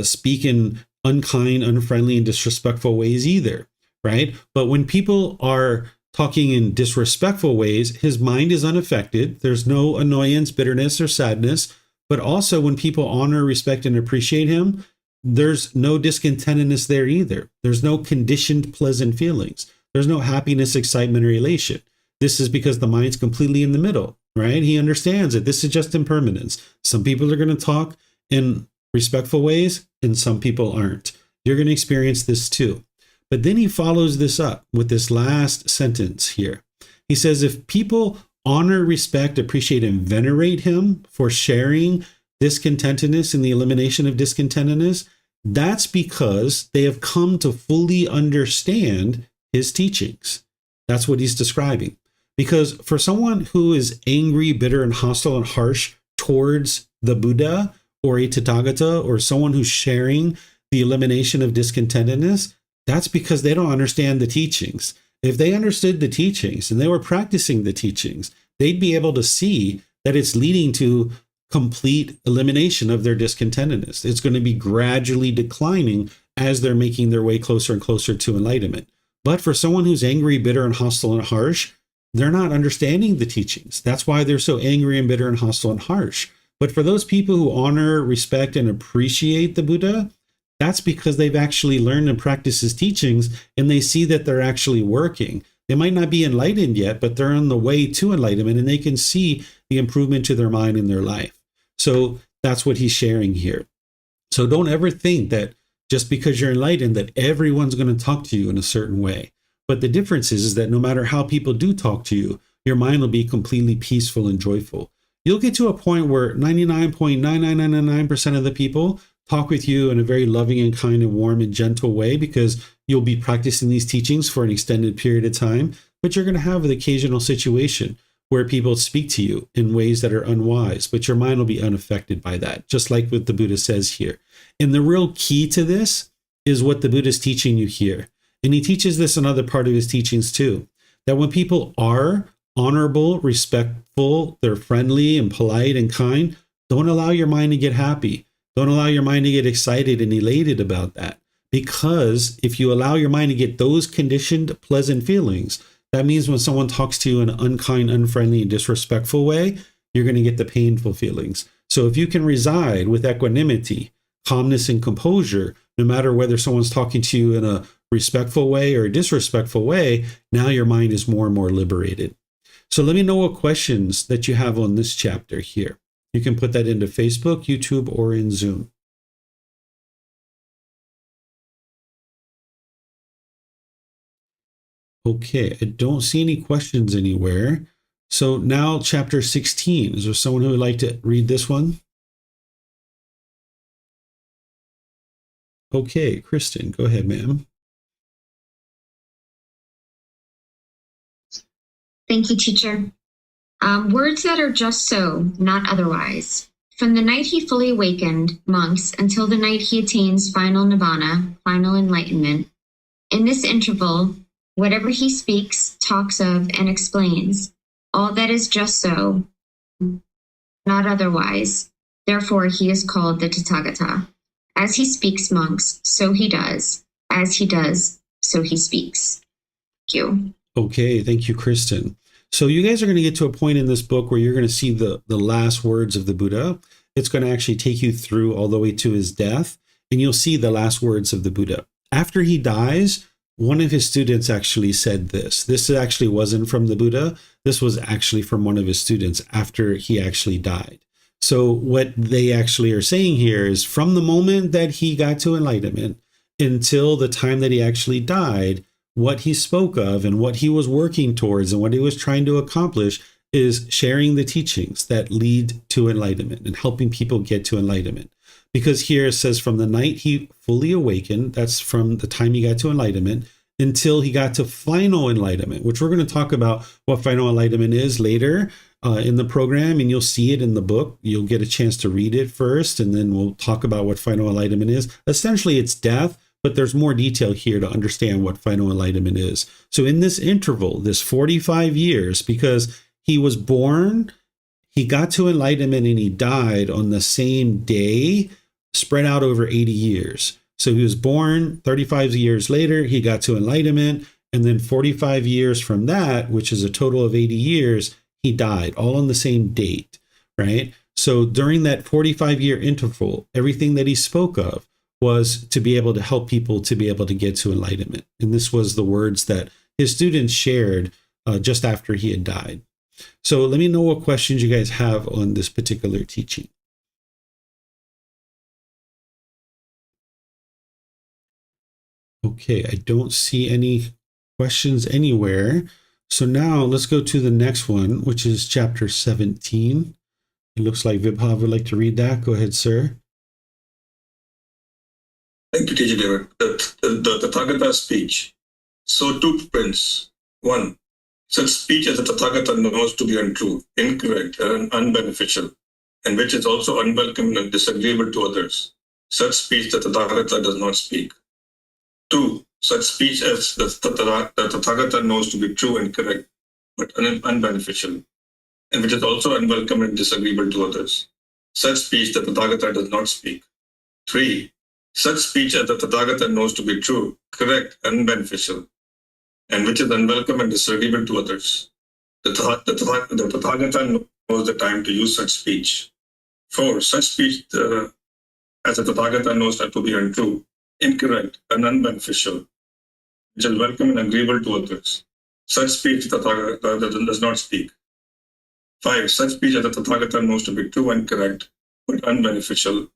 speak in unkind, unfriendly, and disrespectful ways either, right? But when people are talking in disrespectful ways, his mind is unaffected. There's no annoyance, bitterness, or sadness. But also when people honor, respect, and appreciate him, there's no discontentedness there either. There's no conditioned pleasant feelings. There's no happiness, excitement, or elation. This is because the mind's completely in the middle, right? He understands that this is just impermanence. Some people are going to talk in respectful ways, and some people aren't. You're going to experience this too. But then he follows this up with this last sentence here. He says, if people honor, respect, appreciate, and venerate him for sharing discontentedness and the elimination of discontentedness, that's because they have come to fully understand his teachings. That's what he's describing. Because for someone who is angry, bitter, and hostile and harsh towards the Buddha or a Tathagata or someone who's sharing the elimination of discontentedness, that's because they don't understand the teachings. If they understood the teachings and they were practicing the teachings, they'd be able to see that it's leading to complete elimination of their discontentedness. It's going to be gradually declining as they're making their way closer and closer to enlightenment. But for someone who's angry, bitter, and hostile and harsh, they're not understanding the teachings. That's why they're so angry and bitter and hostile and harsh. But for those people who honor, respect, and appreciate the Buddha, that's because they've actually learned and practiced his teachings, and they see that they're actually working. They might not be enlightened yet, but they're on the way to enlightenment, and they can see the improvement to their mind and their life. So that's what he's sharing here. So don't ever think that just because you're enlightened, that everyone's going to talk to you in a certain way. But the difference is that no matter how people do talk to you, your mind will be completely peaceful and joyful. You'll get to a point where 99.9999% of the people talk with you in a very loving and kind and warm and gentle way because you'll be practicing these teachings for an extended period of time. But you're going to have an occasional situation where people speak to you in ways that are unwise, but your mind will be unaffected by that, just like what the Buddha says here. And the real key to this is what the Buddha is teaching you here. And he teaches this in other part of his teachings too, that when people are honorable, respectful, they're friendly and polite and kind, don't allow your mind to get happy. Don't allow your mind to get excited and elated about that. Because if you allow your mind to get those conditioned, pleasant feelings, that means when someone talks to you in an unkind, unfriendly, and disrespectful way, you're going to get the painful feelings. So if you can reside with equanimity, calmness, and composure, no matter whether someone's talking to you in a respectful way or a disrespectful way, now your mind is more and more liberated. So let me know what questions that you have on this chapter here. You can put that into Facebook, YouTube, or in Zoom. Okay, I don't see any questions anywhere. So now chapter 16. Is there someone who would like to read this one? Okay, Kristen, go ahead, ma'am. Thank you, teacher. Words that are just so, not otherwise. From the night he fully awakened, monks, until the night he attains final nibbana, final enlightenment. In this interval, whatever he speaks, talks of, and explains, all that is just so, not otherwise. Therefore, he is called the Tathagata. As he speaks, monks, so he does. As he does, so he speaks. Thank you. Okay, thank you, Kristen. So you guys are going to get to a point in this book where you're going to see the last words of the Buddha. It's going to actually take you through all the way to his death, and you'll see the last words of the Buddha. After he dies, one of his students actually said this. This actually wasn't from the Buddha. This was actually from one of his students after he actually died. So what they actually are saying here is from the moment that he got to enlightenment until the time that he actually died, what he spoke of and what he was working towards and what he was trying to accomplish, is sharing the teachings that lead to enlightenment and helping people get to enlightenment. Because here it says from the night he fully awakened, that's from the time he got to enlightenment, until he got to final enlightenment, which we're going to talk about what final enlightenment is later in the program, and you'll see it in the book. You'll get a chance to read it first, and then we'll talk about what final enlightenment is. Essentially, it's death, but there's more detail here to understand what final enlightenment is. So in this interval, this 45 years, because he was born, he got to enlightenment, and he died on the same day, spread out over 80 years. So he was born 35 years later, he got to enlightenment, and then 45 years from that, which is a total of 80 years, he died, all on the same date, right? So during that 45-year interval, everything that he spoke of was to be able to help people to be able to get to enlightenment. And this was the words that his students shared just after he had died. So let me know what questions you guys have on this particular teaching. Okay, I don't see any questions anywhere. So now let's go to the next one, which is chapter 17. It looks like Vibhav would like to read that. Go ahead, sir. Thank you, Teacher David. The Tathagata speech. So too, Prince. 1. Such speech as the Tathagata knows to be untrue, incorrect, and unbeneficial, and which is also unwelcome and disagreeable to others. Such speech the Tathagata does not speak. 2. Such speech as the Tathagata knows to be true and correct, but unbeneficial, and which is also unwelcome and disagreeable to others. Such speech the Tathagata does not speak. 3. Such speech as the Tathagata knows to be true, correct, and beneficial, and which is unwelcome and disagreeable to others. The Tathagata knows the time to use such speech. 4. Such speech as the Tathagata knows to be untrue, incorrect, and unbeneficial, which is welcome and agreeable to others. Such speech the Tathagata does not speak. 5. Such speech as the Tathagata knows to be true and correct, but unbeneficial,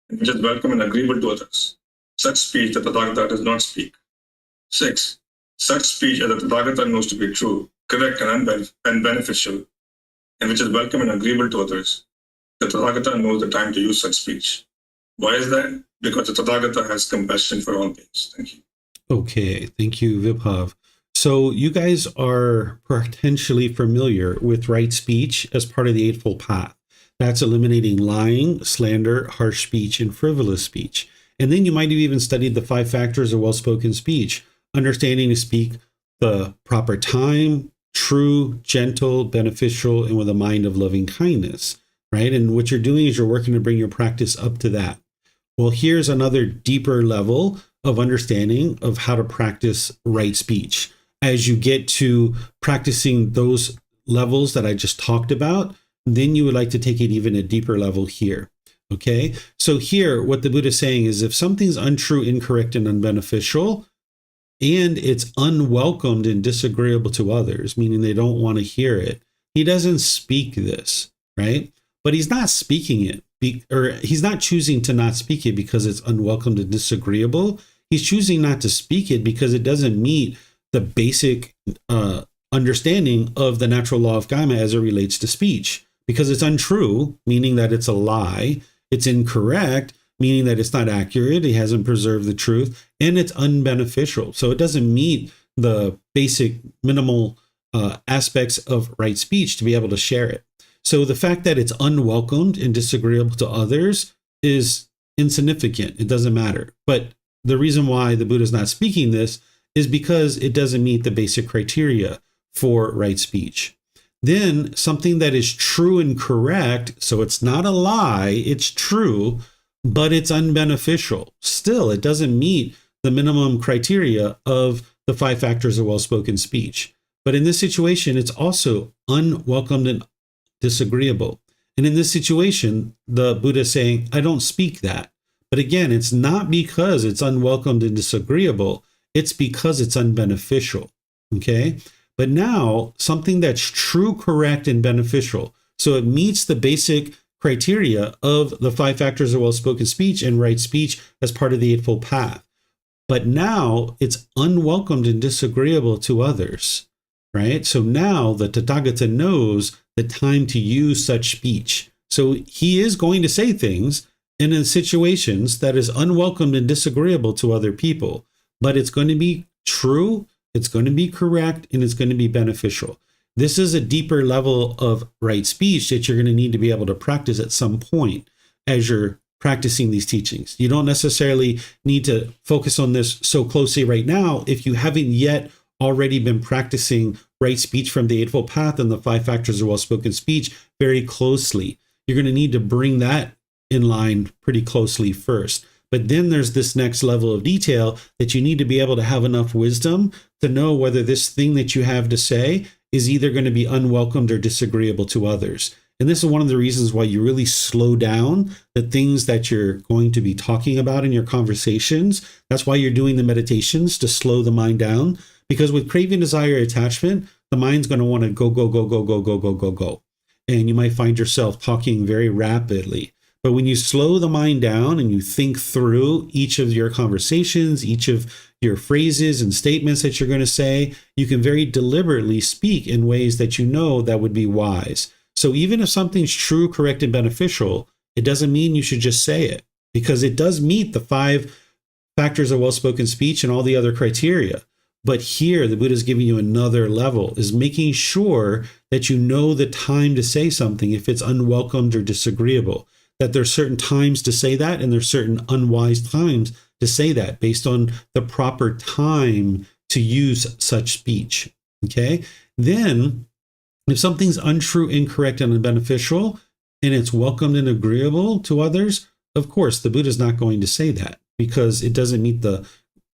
and which is welcome and agreeable to others. Such speech the Tathagata does not speak. 6. Such speech as the Tathagata knows to be true, correct, and beneficial, and which is welcome and agreeable to others. The Tathagata knows the time to use such speech. Why is that? Because the Tathagata has compassion for all beings. Thank you. Okay, thank you, Vibhav. So you guys are potentially familiar with right speech as part of the Eightfold Path. That's eliminating lying, slander, harsh speech, and frivolous speech. And then you might have even studied the 5 factors of well-spoken speech, understanding to speak the proper time, true, gentle, beneficial, and with a mind of loving kindness, right? And what you're doing is you're working to bring your practice up to that. Well, here's another deeper level of understanding of how to practice right speech. As you get to practicing those levels that I just talked about, then you would like to take it even a deeper level here. Okay, so here what the Buddha is saying is if something's untrue, incorrect, and unbeneficial, and it's unwelcomed and disagreeable to others, meaning they don't want to hear it, he doesn't speak this, right? But he's not speaking it, or he's not choosing to not speak it because it's unwelcomed and disagreeable. He's choosing not to speak it because it doesn't meet the basic understanding of the natural law of karma as it relates to speech. Because it's untrue, meaning that it's a lie. It's incorrect, meaning that it's not accurate. It hasn't preserved the truth. And it's unbeneficial. So it doesn't meet the basic minimal aspects of right speech to be able to share it. So the fact that it's unwelcomed and disagreeable to others is insignificant. It doesn't matter. But the reason why the Buddha is not speaking this is because it doesn't meet the basic criteria for right speech. Then something that is true and correct, so it's not a lie, it's true, but it's unbeneficial. Still, it doesn't meet the minimum criteria of the 5 factors of well-spoken speech. But in this situation, it's also unwelcomed and disagreeable. And in this situation, the Buddha is saying, I don't speak that. But again, it's not because it's unwelcomed and disagreeable. It's because it's unbeneficial. Okay? But now something that's true, correct, and beneficial. So it meets the basic criteria of the 5 factors of well-spoken speech and right speech as part of the Eightfold Path. But now it's unwelcomed and disagreeable to others. right? So now the Tathagata knows the time to use such speech. So he is going to say things in situations that is unwelcome and disagreeable to other people, but it's going to be true, it's going to be correct, and it's going to be beneficial. This is a deeper level of right speech that you're going to need to be able to practice at some point as you're practicing these teachings. You don't necessarily need to focus on this so closely right now if you haven't yet already been practicing right speech from the Eightfold Path and the 5 factors of well-spoken speech very closely. You're going to need to bring that in line pretty closely first. But then there's this next level of detail that you need to be able to have enough wisdom to know whether this thing that you have to say is either going to be unwelcomed or disagreeable to others. And this is one of the reasons why you really slow down the things that you're going to be talking about in your conversations. That's why you're doing the meditations, to slow the mind down. Because with craving, desire, attachment, the mind's going to want to go, go, go, go, go, go, go, go, go. And you might find yourself talking very rapidly. But when you slow the mind down and you think through each of your conversations, each of your phrases and statements that you're going to say, you can very deliberately speak in ways that you know that would be wise. So even if something's true, correct, and beneficial, it doesn't mean you should just say it, because it does meet the 5 factors of well-spoken speech and all the other criteria. But here, the Buddha is giving you another level, is making sure that you know the time to say something if it's unwelcomed or disagreeable. That there's certain times to say that, and there's certain unwise times to say that based on the proper time to use such speech. Okay? Then, if something's untrue, incorrect, and unbeneficial, and it's welcomed and agreeable to others, of course, the Buddha is not going to say that because it doesn't meet the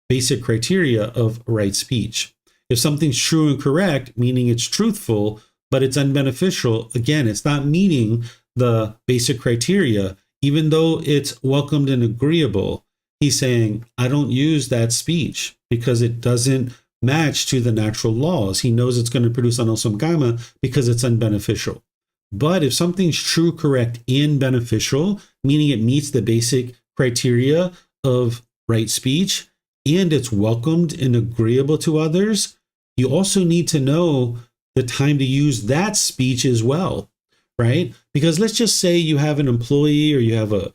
basic criteria of right speech. If something's true and correct, meaning it's truthful, but it's unbeneficial, again, it's not meeting the basic criteria, even though it's welcomed and agreeable. He's saying, I don't use that speech because it doesn't match to the natural laws. He knows it's going to produce unwholesome karma because it's unbeneficial. But if something's true, correct, and beneficial, meaning it meets the basic criteria of right speech, and it's welcomed and agreeable to others, you also need to know the time to use that speech as well, right? Because let's just say you have an employee or you have a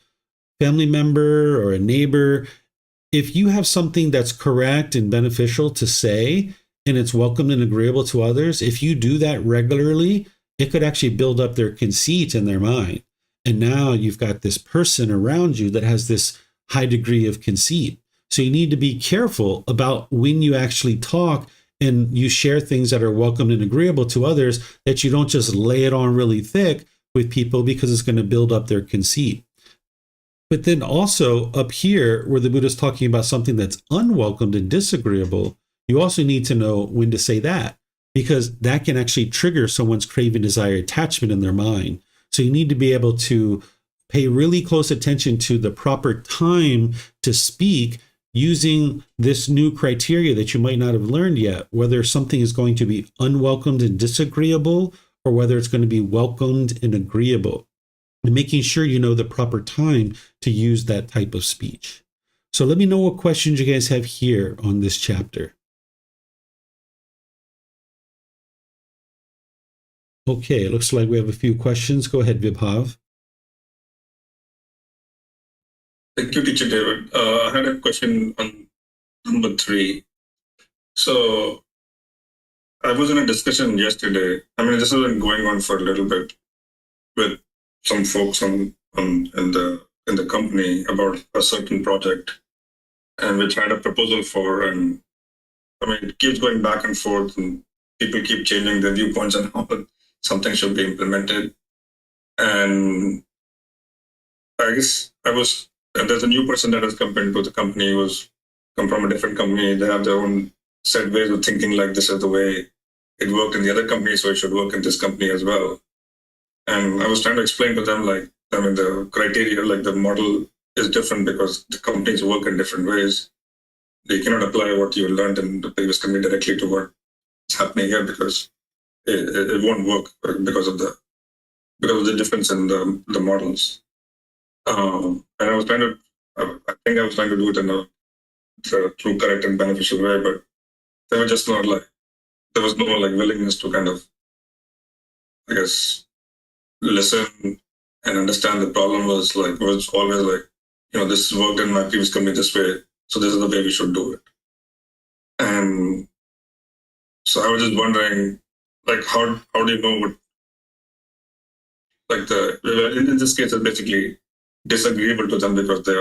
family member or a neighbor. If you have something that's correct and beneficial to say, and it's welcomed and agreeable to others, if you do that regularly, it could actually build up their conceit in their mind. And now you've got this person around you that has this high degree of conceit. So you need to be careful about when you actually talk and you share things that are welcomed and agreeable to others, that you don't just lay it on really thick with people because it's going to build up their conceit. But then also up here, where the Buddha is talking about something that's unwelcomed and disagreeable, you also need to know when to say that, because that can actually trigger someone's craving, desire, attachment in their mind. So you need to be able to pay really close attention to the proper time to speak, using this new criteria that you might not have learned yet, whether something is going to be unwelcomed and disagreeable or whether it's going to be welcomed and agreeable, and making sure you know the proper time to use that type of speech. So let me know what questions you guys have here on this chapter. Okay, it looks like we have a few questions. Go ahead, Vibhav. Thank you, Teacher David. I had a question on number 3. So I was in a discussion yesterday. I mean, this has been going on for a little bit with some folks in the company about a certain project, and which I had a proposal for. And I mean, it keeps going back and forth, and people keep changing their viewpoints on how something should be implemented. And I guess and there's a new person that has come into the company, who's come from a different company. They have their own set ways of thinking, like this is the way it worked in the other company, so it should work in this company as well. And I was trying to explain to them, like, I mean, the criteria, like the model is different because the companies work in different ways. They cannot apply what you learned in the previous company directly to what's happening here, because it won't work because of the difference in the models. And I think I was trying to do it in a true, correct, and beneficial way, but they were just not like, there was no like willingness to kind of, I guess, listen and understand. The problem was always like, this worked in my previous company this way, so this is the way we should do it. And so I was just wondering, like, how do you know what, like in this case, it's basically disagreeable to them because they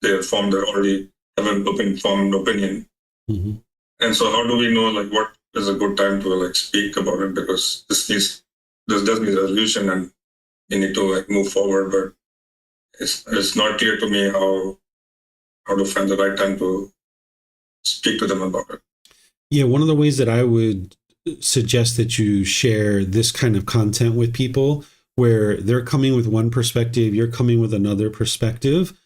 already have an formed opinion. Mm-hmm. And so how do we know like what is a good time to like speak about it, because this does need a resolution and you need to like move forward, but it's not clear to me how to find the right time to speak to them about it. Yeah, one of the ways that I would suggest that you share this kind of content with people, where they're coming with one perspective, you're coming with another perspective.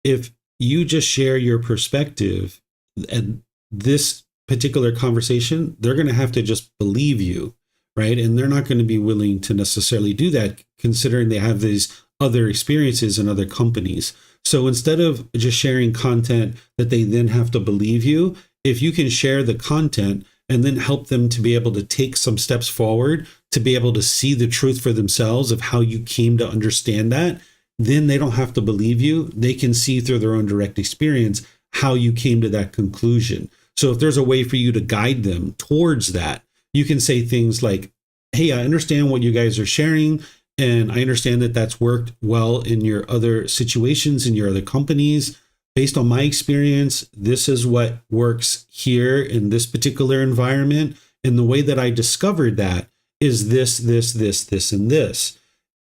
If you just share your perspective and this particular conversation, they're going to have to just believe you, right? And they're not going to be willing to necessarily do that, considering they have these other experiences in other companies. So instead of just sharing content that they then have to believe you, if you can share the content and then help them to be able to take some steps forward, to be able to see the truth for themselves of how you came to understand that, then they don't have to believe you. They can see through their own direct experience how you came to that conclusion. So if there's a way for you to guide them towards that, you can say things like, hey, I understand what you guys are sharing, and I understand that that's worked well in your other situations, in your other companies. Based on my experience, this is what works here in this particular environment. And the way that I discovered that is this, and this.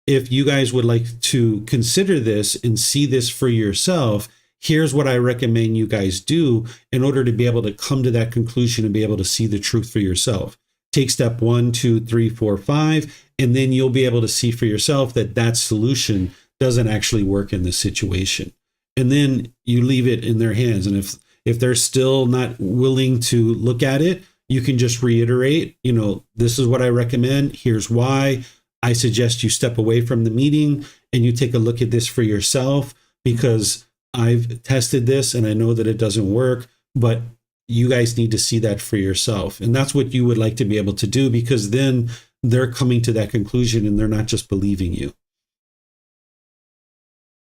If you guys would like to consider this and see this for yourself, here's what I recommend you guys do in order to be able to come to that conclusion and be able to see the truth for yourself. Take step 1, 2, 3, 4, 5, and then you'll be able to see for yourself that solution doesn't actually work in this situation. And then you leave it in their hands. And if they're still not willing to look at it, you can just reiterate, this is what I recommend. Here's why. I suggest you step away from the meeting and you take a look at this for yourself, because I've tested this and I know that it doesn't work, but you guys need to see that for yourself. And that's what you would like to be able to do, because then they're coming to that conclusion and they're not just believing you.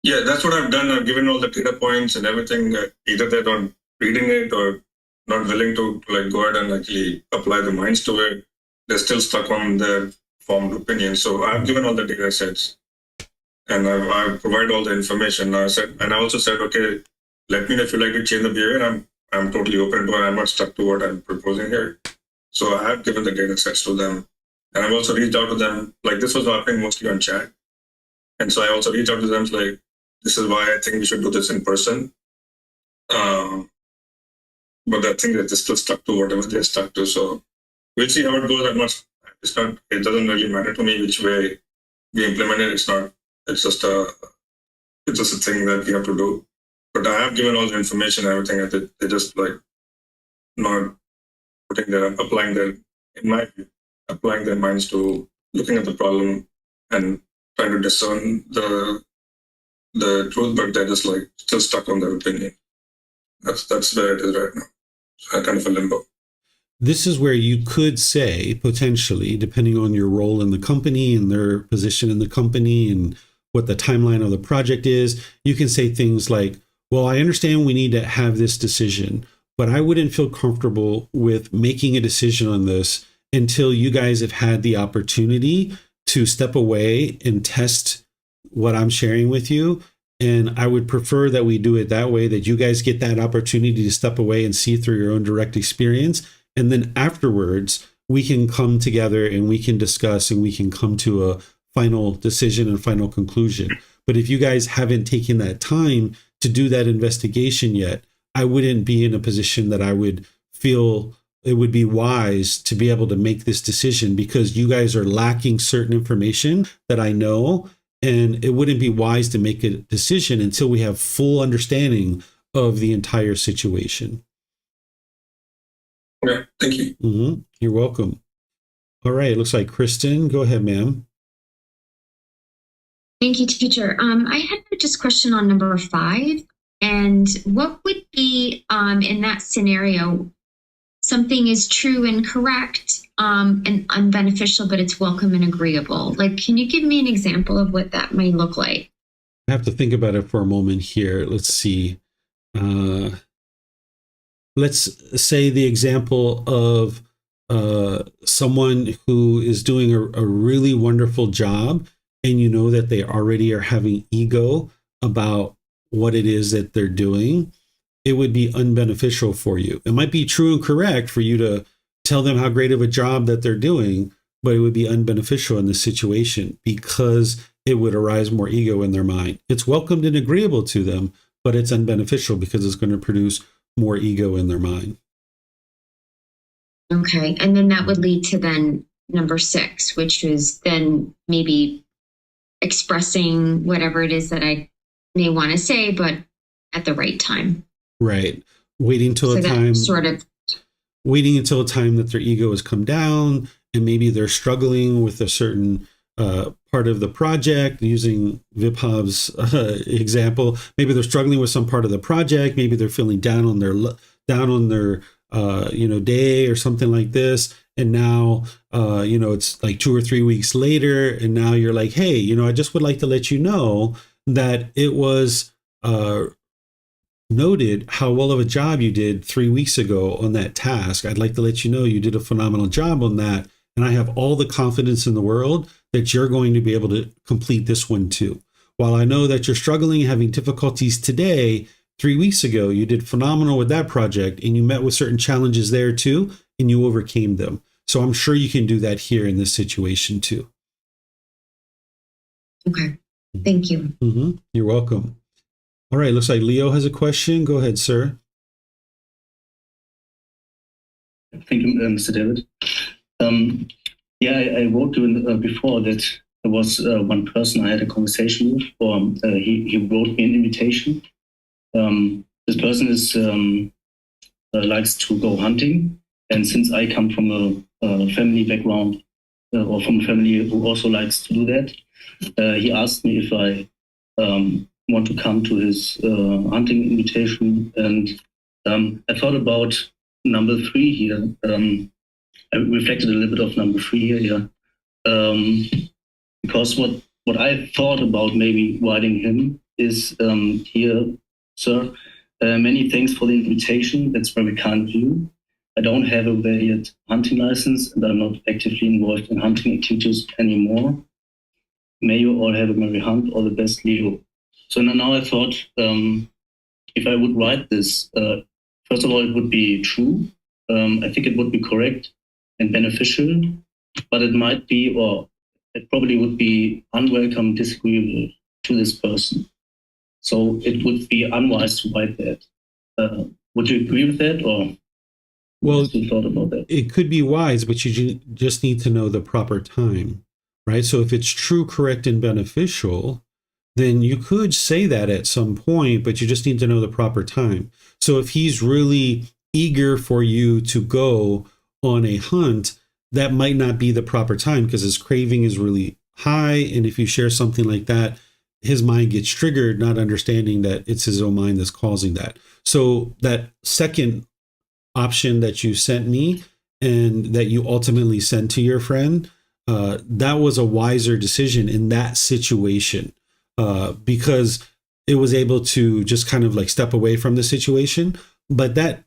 Yeah, that's what I've done. I've given all the data points and everything. Either they're not reading it or not willing to like go ahead and actually apply the minds to it. They're still stuck on their formed opinion. So I've given all the data sets and I've provided all the information. I also said, okay, let me know if you like to change the behavior. I'm totally open to it. I'm not stuck to what I'm proposing here. So I have given the data sets to them. And I've also reached out to them. Like, this was happening mostly on chat. And so I also reached out to them like, this is why I think we should do this in person. But I think that they're still stuck to whatever they're stuck to. So we'll see how it goes. It doesn't really matter to me which way we implement it. It's just a thing that we have to do. But I have given all the information and everything. They just like not applying their minds to looking at the problem and trying to discern the truth, but they're just like still stuck on their opinion. That's where it is right now. So kind of a limbo. This is where you could say, potentially, depending on your role in the company and their position in the company and what the timeline of the project is, you can say things like, well, I understand we need to have this decision, but I wouldn't feel comfortable with making a decision on this until you guys have had the opportunity to step away and test what I'm sharing with you. And I would prefer that we do it that way, that you guys get that opportunity to step away and see through your own direct experience. And then afterwards, we can come together and we can discuss and we can come to a final decision and final conclusion. But if you guys haven't taken that time to do that investigation yet, I wouldn't be in a position that I would feel it would be wise to be able to make this decision, because you guys are lacking certain information that I know, and it wouldn't be wise to make a decision until we have full understanding of the entire situation. Yeah, thank you. Mm-hmm. You're welcome. All right, it looks like Kristen. Go ahead, ma'am. Thank you, teacher. I had just a question on number 5. And what would be, in that scenario, something is true and correct and unbeneficial, but it's welcome and agreeable. Like, can you give me an example of what that might look like? I have to think about it for a moment here. Let's see. Let's say the example of someone who is doing a really wonderful job, and you know that they already are having ego about what it is that they're doing. It would be unbeneficial for you. It might be true and correct for you to tell them how great of a job that they're doing, but it would be unbeneficial in this situation because it would arise more ego in their mind. It's welcomed and agreeable to them, but it's unbeneficial because it's going to produce more ego in their mind. Okay. And then that would lead to then number 6, which is then maybe expressing whatever it is that I may want to say, but at the right time. Right. Waiting until a time that their ego has come down, and maybe they're struggling with a certain part of the project, using Vibhav's example. Maybe they're struggling with some part of the project. Maybe they're feeling down on their day or something like this. And now, it's like 2 or 3 weeks later, and now you're like, hey, I just would like to let you know that it was noted how well of a job you did 3 weeks ago on that task. I'd like to let you know you did a phenomenal job on that. And I have all the confidence in the world that you're going to be able to complete this one too. While I know that you're struggling, having difficulties today, 3 weeks ago, you did phenomenal with that project, and you met with certain challenges there too, and you overcame them. So I'm sure you can do that here in this situation too. Okay. Thank you. Mm-hmm. You're welcome. All right. Looks like Leo has a question. Go ahead, sir. Thank you, Mr. David. I wrote you before that there was one person I had a conversation with, or he wrote me an invitation. This person is likes to go hunting, and since I come from a family background or from a family who also likes to do that, he asked me if I want to come to his hunting invitation, and I thought about number 3 here. I reflected a little bit of number 3 here, because what I thought about maybe writing him is here, sir, many thanks for the invitation. That's very kind of you. I don't have a valid hunting license, and I'm not actively involved in hunting activities anymore. May you all have a merry hunt. All the best, Leo. So now I thought, if I would write this, first of all, it would be true. I think it would be correct and beneficial, but it might be, or it probably would be unwelcome, disagreeable to this person. So it would be unwise to write that. Would you agree with that, or well, you thought about that? It could be wise, but you just need to know the proper time, right? So if it's true, correct, and beneficial, then you could say that at some point, but you just need to know the proper time. So if he's really eager for you to go on a hunt, that might not be the proper time because his craving is really high. And if you share something like that, his mind gets triggered, not understanding that it's his own mind that's causing that. So that second option that you sent me and that you ultimately sent to your friend, that was a wiser decision in that situation, because it was able to just kind of like step away from the situation. But that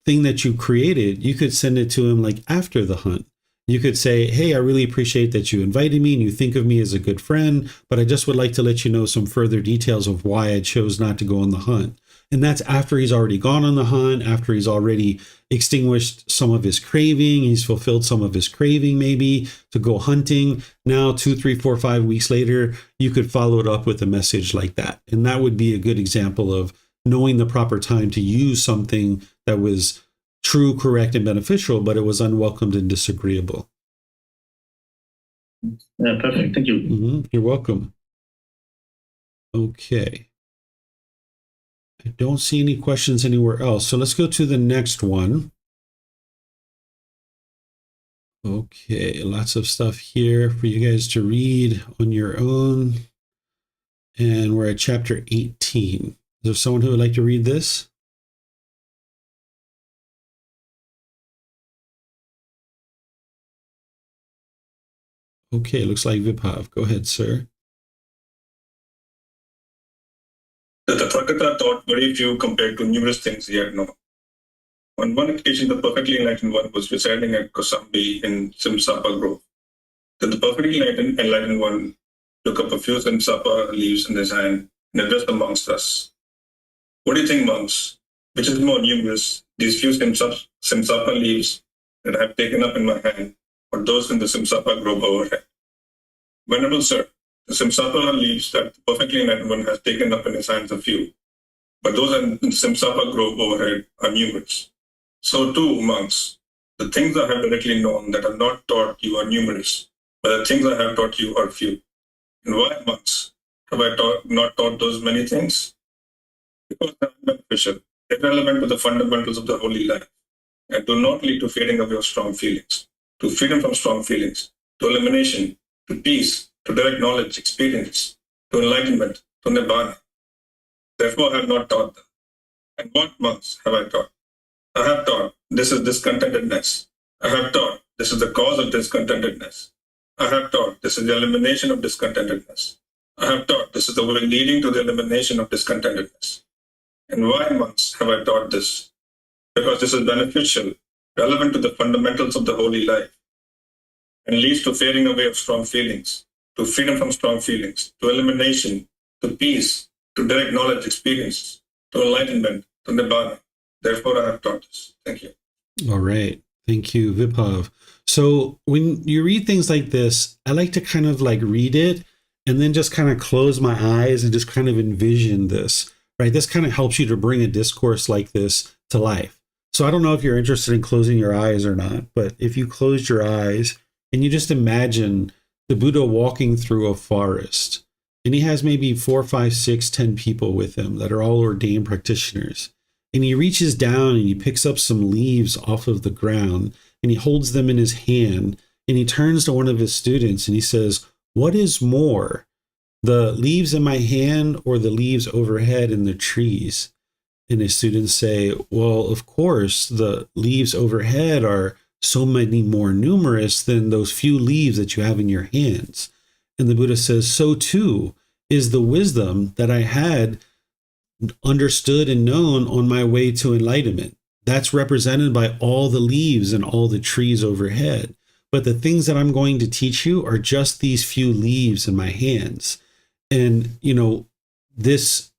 thing that you created, you could send it to him like after the hunt. You could say, hey, I really appreciate that you invited me and you think of me as a good friend, but I just would like to let you know some further details of why I chose not to go on the hunt. And that's after he's already gone on the hunt, after he's already extinguished some of his craving, he's fulfilled some of his craving maybe to go hunting. Now, 2, 3, 4, 5 weeks later, you could follow it up with a message like that. And that would be a good example of knowing the proper time to use something that was true, correct, and beneficial, but it was unwelcomed and disagreeable. Yeah, perfect. Thank you. Mm-hmm. You're welcome. Okay. I don't see any questions anywhere else. So let's go to the next one. Okay, lots of stuff here for you guys to read on your own. And we're at chapter 18. Is there someone who would like to read this? Okay, looks like Vibhav. Go ahead, sir. The Tathagata taught very few compared to numerous things he had known. On one occasion, the perfectly enlightened one was residing at Kosambi in Simsapa Grove. Then the perfectly enlightened one took up a few Simsapa leaves in his hand and addressed the monks thus. What do you think, monks? Which is more numerous, these few Simsapa leaves that I have taken up in my hand, or those in the Simsapa grove overhead? Venerable sir, the Simsapa leaves that the perfectly enlightened one has taken up in his hands are few, but those in the Simsapa grove overhead are numerous. So too, monks, the things I have directly known that are not taught you are numerous, but the things I have taught you are few. And why, monks, have I not taught those many things? Because they are beneficial, irrelevant to the fundamentals of the holy life, and do not lead to fading away of strong feelings, to freedom from strong feelings, to elimination, to peace, to direct knowledge, experience, to enlightenment, to nibbana. Therefore I have not taught them. And what, monks, have I taught? I have taught this is discontentedness. I have taught this is the cause of discontentedness. I have taught this is the elimination of discontentedness. I have taught this is the way leading to the elimination of discontentedness. And why, monks, have I taught this? Because this is beneficial, relevant to the fundamentals of the holy life, and leads to fading away of strong feelings, to freedom from strong feelings, to elimination, to peace, to direct knowledge experience, to enlightenment, to nibbana. Therefore, I have taught this. Thank you. All right. Thank you, Vibhav. So when you read things like this, I like to kind of like read it and then just kind of close my eyes and just kind of envision this, right? This kind of helps you to bring a discourse like this to life. So I don't know if you're interested in closing your eyes or not, but if you closed your eyes and you just imagine the Buddha walking through a forest, and he has maybe 4, 5, 6, 10 people with him that are all ordained practitioners. And he reaches down and he picks up some leaves off of the ground and he holds them in his hand and he turns to one of his students and he says, "What is more, the leaves in my hand or the leaves overhead in the trees?" And his students say, "Well, of course, the leaves overhead are so many more numerous than those few leaves that you have in your hands." And the Buddha says, "So too is the wisdom that I had understood and known on my way to enlightenment. That's represented by all the leaves and all the trees overhead. But the things that I'm going to teach you are just these few leaves in my hands." And, you know, this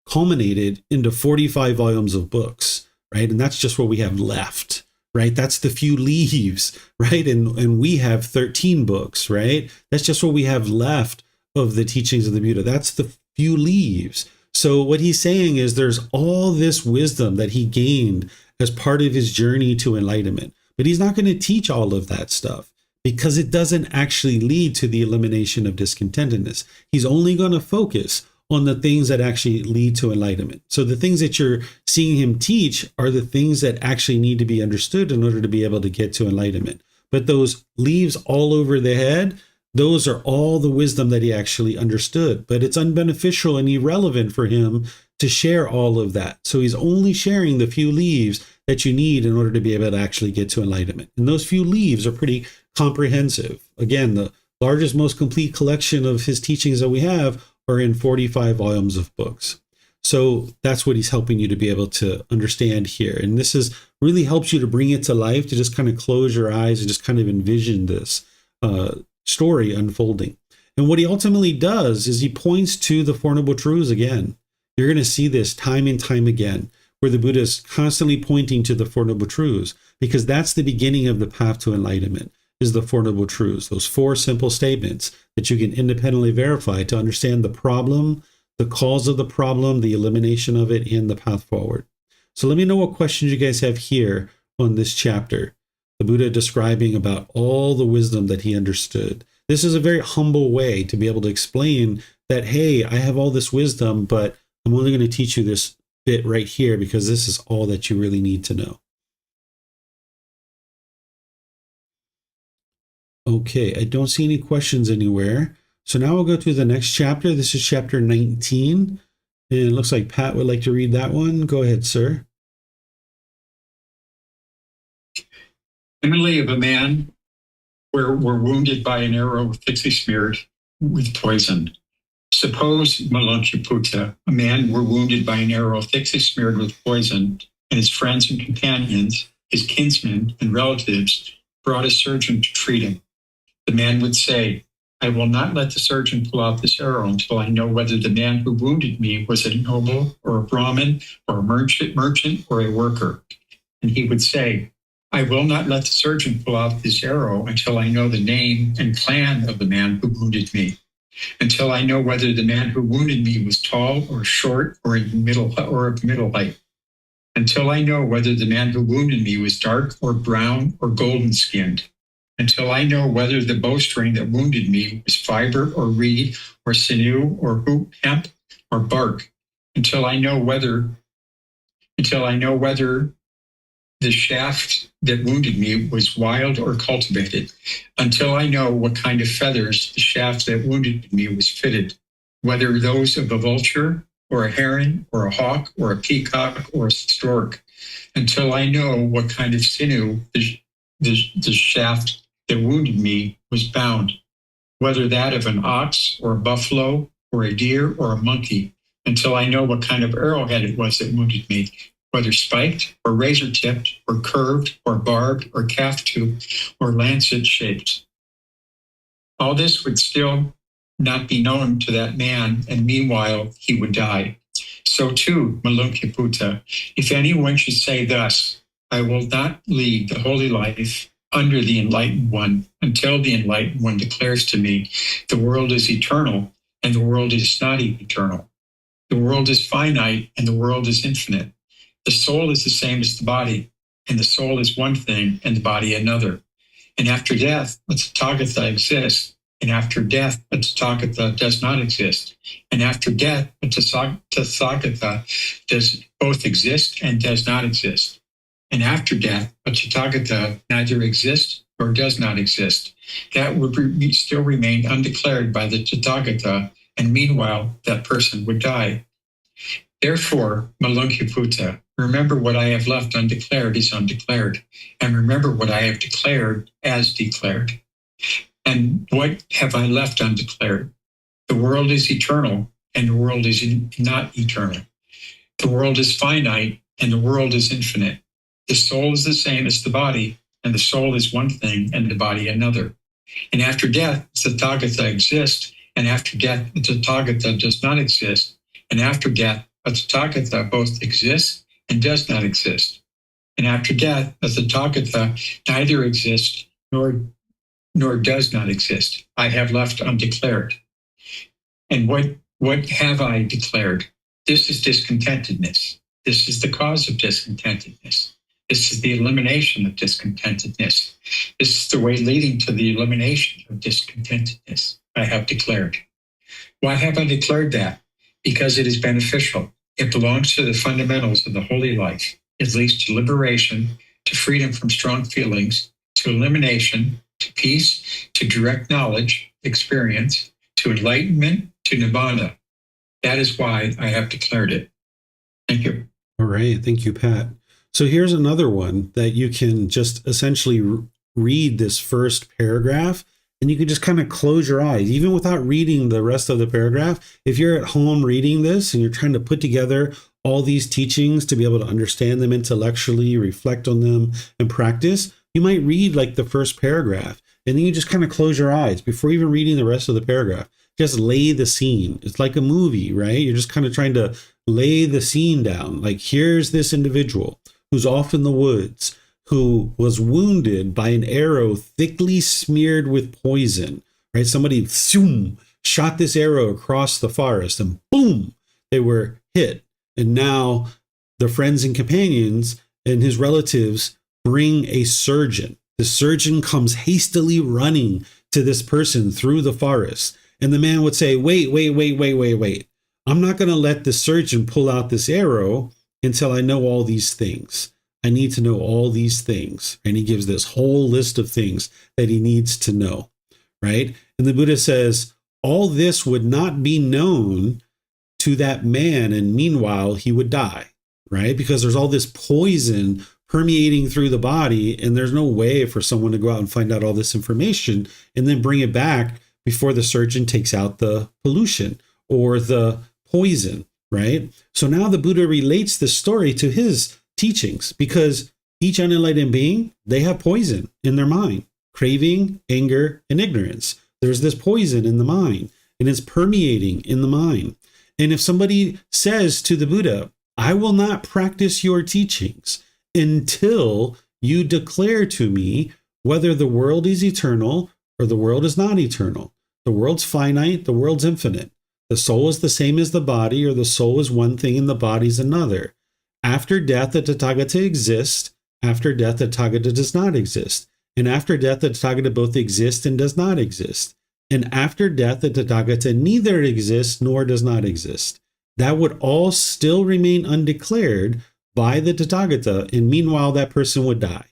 culminated into 45 volumes of books, right? And that's just what we have left, right? That's the few leaves, right? And we have 13 books, right? That's just what we have left of the teachings of the Buddha. That's the few leaves. So what he's saying is there's all this wisdom that he gained as part of his journey to enlightenment, but he's not going to teach all of that stuff because it doesn't actually lead to the elimination of discontentedness. He's only going to focus on the things that actually lead to enlightenment. So the things that you're seeing him teach are the things that actually need to be understood in order to be able to get to enlightenment. But those leaves all over the head, those are all the wisdom that he actually understood, but it's unbeneficial and irrelevant for him to share all of that. So he's only sharing the few leaves that you need in order to be able to actually get to enlightenment. And those few leaves are pretty comprehensive. Again, the largest, most complete collection of his teachings that we have are in 45 volumes of books. So that's what he's helping you to be able to understand here. And this is really helps you to bring it to life, to just kind of close your eyes and just kind of envision this story unfolding. And what he ultimately does is he points to the Four Noble Truths again. You're going to see this time and time again, where the Buddha is constantly pointing to the Four Noble Truths, because that's the beginning of the path to enlightenment, is the Four Noble Truths, those 4 simple statements that you can independently verify to understand the problem, the cause of the problem, the elimination of it, and the path forward. So let me know what questions you guys have here on this chapter. The Buddha describing about all the wisdom that he understood. This is a very humble way to be able to explain that, hey, I have all this wisdom, but I'm only going to teach you this bit right here because this is all that you really need to know. Okay, I don't see any questions anywhere. So now we'll go to the next chapter. This is chapter 19. And it looks like Pat would like to read that one. Go ahead, sir. Emily of a man were wounded by an arrow thickly smeared with poison. Suppose, Malunkyaputta, a man were wounded by an arrow thickly smeared with poison, and his friends and companions, his kinsmen and relatives, brought a surgeon to treat him. The man would say, I will not let the surgeon pull out this arrow until I know whether the man who wounded me was a noble or a Brahmin or a merchant or a worker. And he would say, I will not let the surgeon pull out this arrow until I know the name and clan of the man who wounded me, until I know whether the man who wounded me was tall or short or of middle height, until I know whether the man who wounded me was dark or brown or golden skinned, until I know whether the bowstring that wounded me was fiber or reed or sinew or hoop, hemp or bark, until I know whether the shaft that wounded me was wild or cultivated, until I know what kind of feathers the shaft that wounded me was fitted, whether those of a vulture or a heron or a hawk or a peacock or a stork, until I know what kind of sinew the shaft that wounded me was bound, whether that of an ox or a buffalo or a deer or a monkey, until I know what kind of arrowhead it was that wounded me, whether spiked or razor-tipped or curved or barbed or calf-toothed or lancet-shaped. All this would still not be known to that man, and meanwhile he would die. So too, Malunkyaputta, if anyone should say thus, I will not lead the holy life under the Enlightened One until the Enlightened One declares to me, the world is eternal and the world is not eternal. The world is finite and the world is infinite. The soul is the same as the body, and the soul is one thing and the body another. And after death, a Tathagata exists, and after death, a Tathagata does not exist. And after death, a Tathagata does both exist and does not exist. And after death, a Tathagata neither exists or does not exist. That would still remain undeclared by the Tathagata, and meanwhile, that person would die. Therefore, Malunkyaputta, remember what I have left undeclared is undeclared, and remember what I have declared as declared. And what have I left undeclared? The world is eternal, and the world is not eternal. The world is finite, and the world is infinite. The soul is the same as the body, and the soul is one thing, and the body another. And after death, the Tathagata exists, and after death, the Tathagata does not exist. And after death, a Tathagata both exists and does not exist. And after death, a Tathagata neither exists nor does not exist. I have left undeclared. And what have I declared? This is discontentedness. This is the cause of discontentedness. This is the elimination of discontentedness. This is the way leading to the elimination of discontentedness. I have declared. Why have I declared that? Because it is beneficial. It belongs to the fundamentals of the holy life. It leads to liberation, to freedom from strong feelings, to elimination, to peace, to direct knowledge, experience, to enlightenment, to nibbana. That is why I have declared it. Thank you. All right. Thank you, Pat. So here's another one that you can just essentially read this first paragraph, and you can just kind of close your eyes, even without reading the rest of the paragraph. If you're at home reading this and you're trying to put together all these teachings to be able to understand them intellectually, reflect on them, and practice, you might read like the first paragraph, and then you just kind of close your eyes before even reading the rest of the paragraph. Just lay the scene. It's like a movie, right? You're just kind of trying to lay the scene down. Like, here's this individual who's off in the woods, who was wounded by an arrow thickly smeared with poison, right? Somebody shot this arrow across the forest, and boom, they were hit. And now the friends and companions and his relatives bring a surgeon. The surgeon comes hastily running to this person through the forest. And the man would say, wait. I'm not going to let the surgeon pull out this arrow until I know all these things. I need to know all these things. And he gives this whole list of things that he needs to know, right? And the Buddha says, all this would not be known to that man, and meanwhile he would die, right? Because there's all this poison permeating through the body, and there's no way for someone to go out and find out all this information and then bring it back before the surgeon takes out the pollution or the poison, right? So now the Buddha relates this story to his teachings, because each unenlightened being, they have poison in their mind: craving, anger, and ignorance. There's this poison in the mind, and it's permeating in the mind. And if somebody says to the Buddha, I will not practice your teachings until you declare to me whether the world is eternal or the world is not eternal. The world's finite, the world's infinite. The soul is the same as the body, or the soul is one thing and the body is another. After death, the Tathagata exists. After death, the Tathagata does not exist. And after death, the Tathagata both exists and does not exist. And after death, the Tathagata neither exists nor does not exist. That would all still remain undeclared by the Tathagata, and meanwhile that person would die,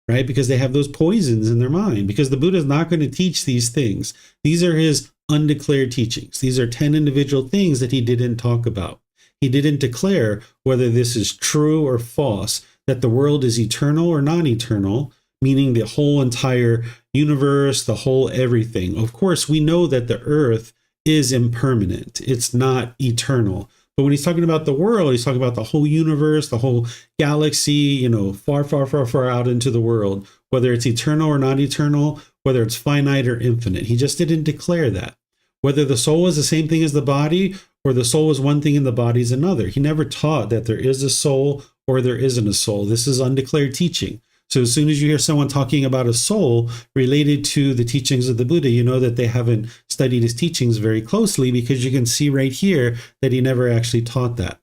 right? Because they have those poisons in their mind, because the Buddha is not going to teach these things. These are his undeclared teachings. These are 10 individual things that he didn't talk about. He didn't declare whether this is true or false, that the world is eternal or non-eternal, meaning the whole entire universe, the whole everything. Of course, we know that the earth is impermanent. It's not eternal. But when he's talking about the world, he's talking about the whole universe, the whole galaxy, far, far, far, far out into the world, whether it's eternal or not eternal, whether it's finite or infinite. He just didn't declare that. Whether the soul is the same thing as the body, or the soul is one thing and the body is another. He never taught that there is a soul or there isn't a soul. This is undeclared teaching. So as soon as you hear someone talking about a soul related to the teachings of the Buddha, you know that they haven't studied his teachings very closely, because you can see right here that he never actually taught that.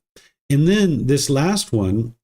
And then this last one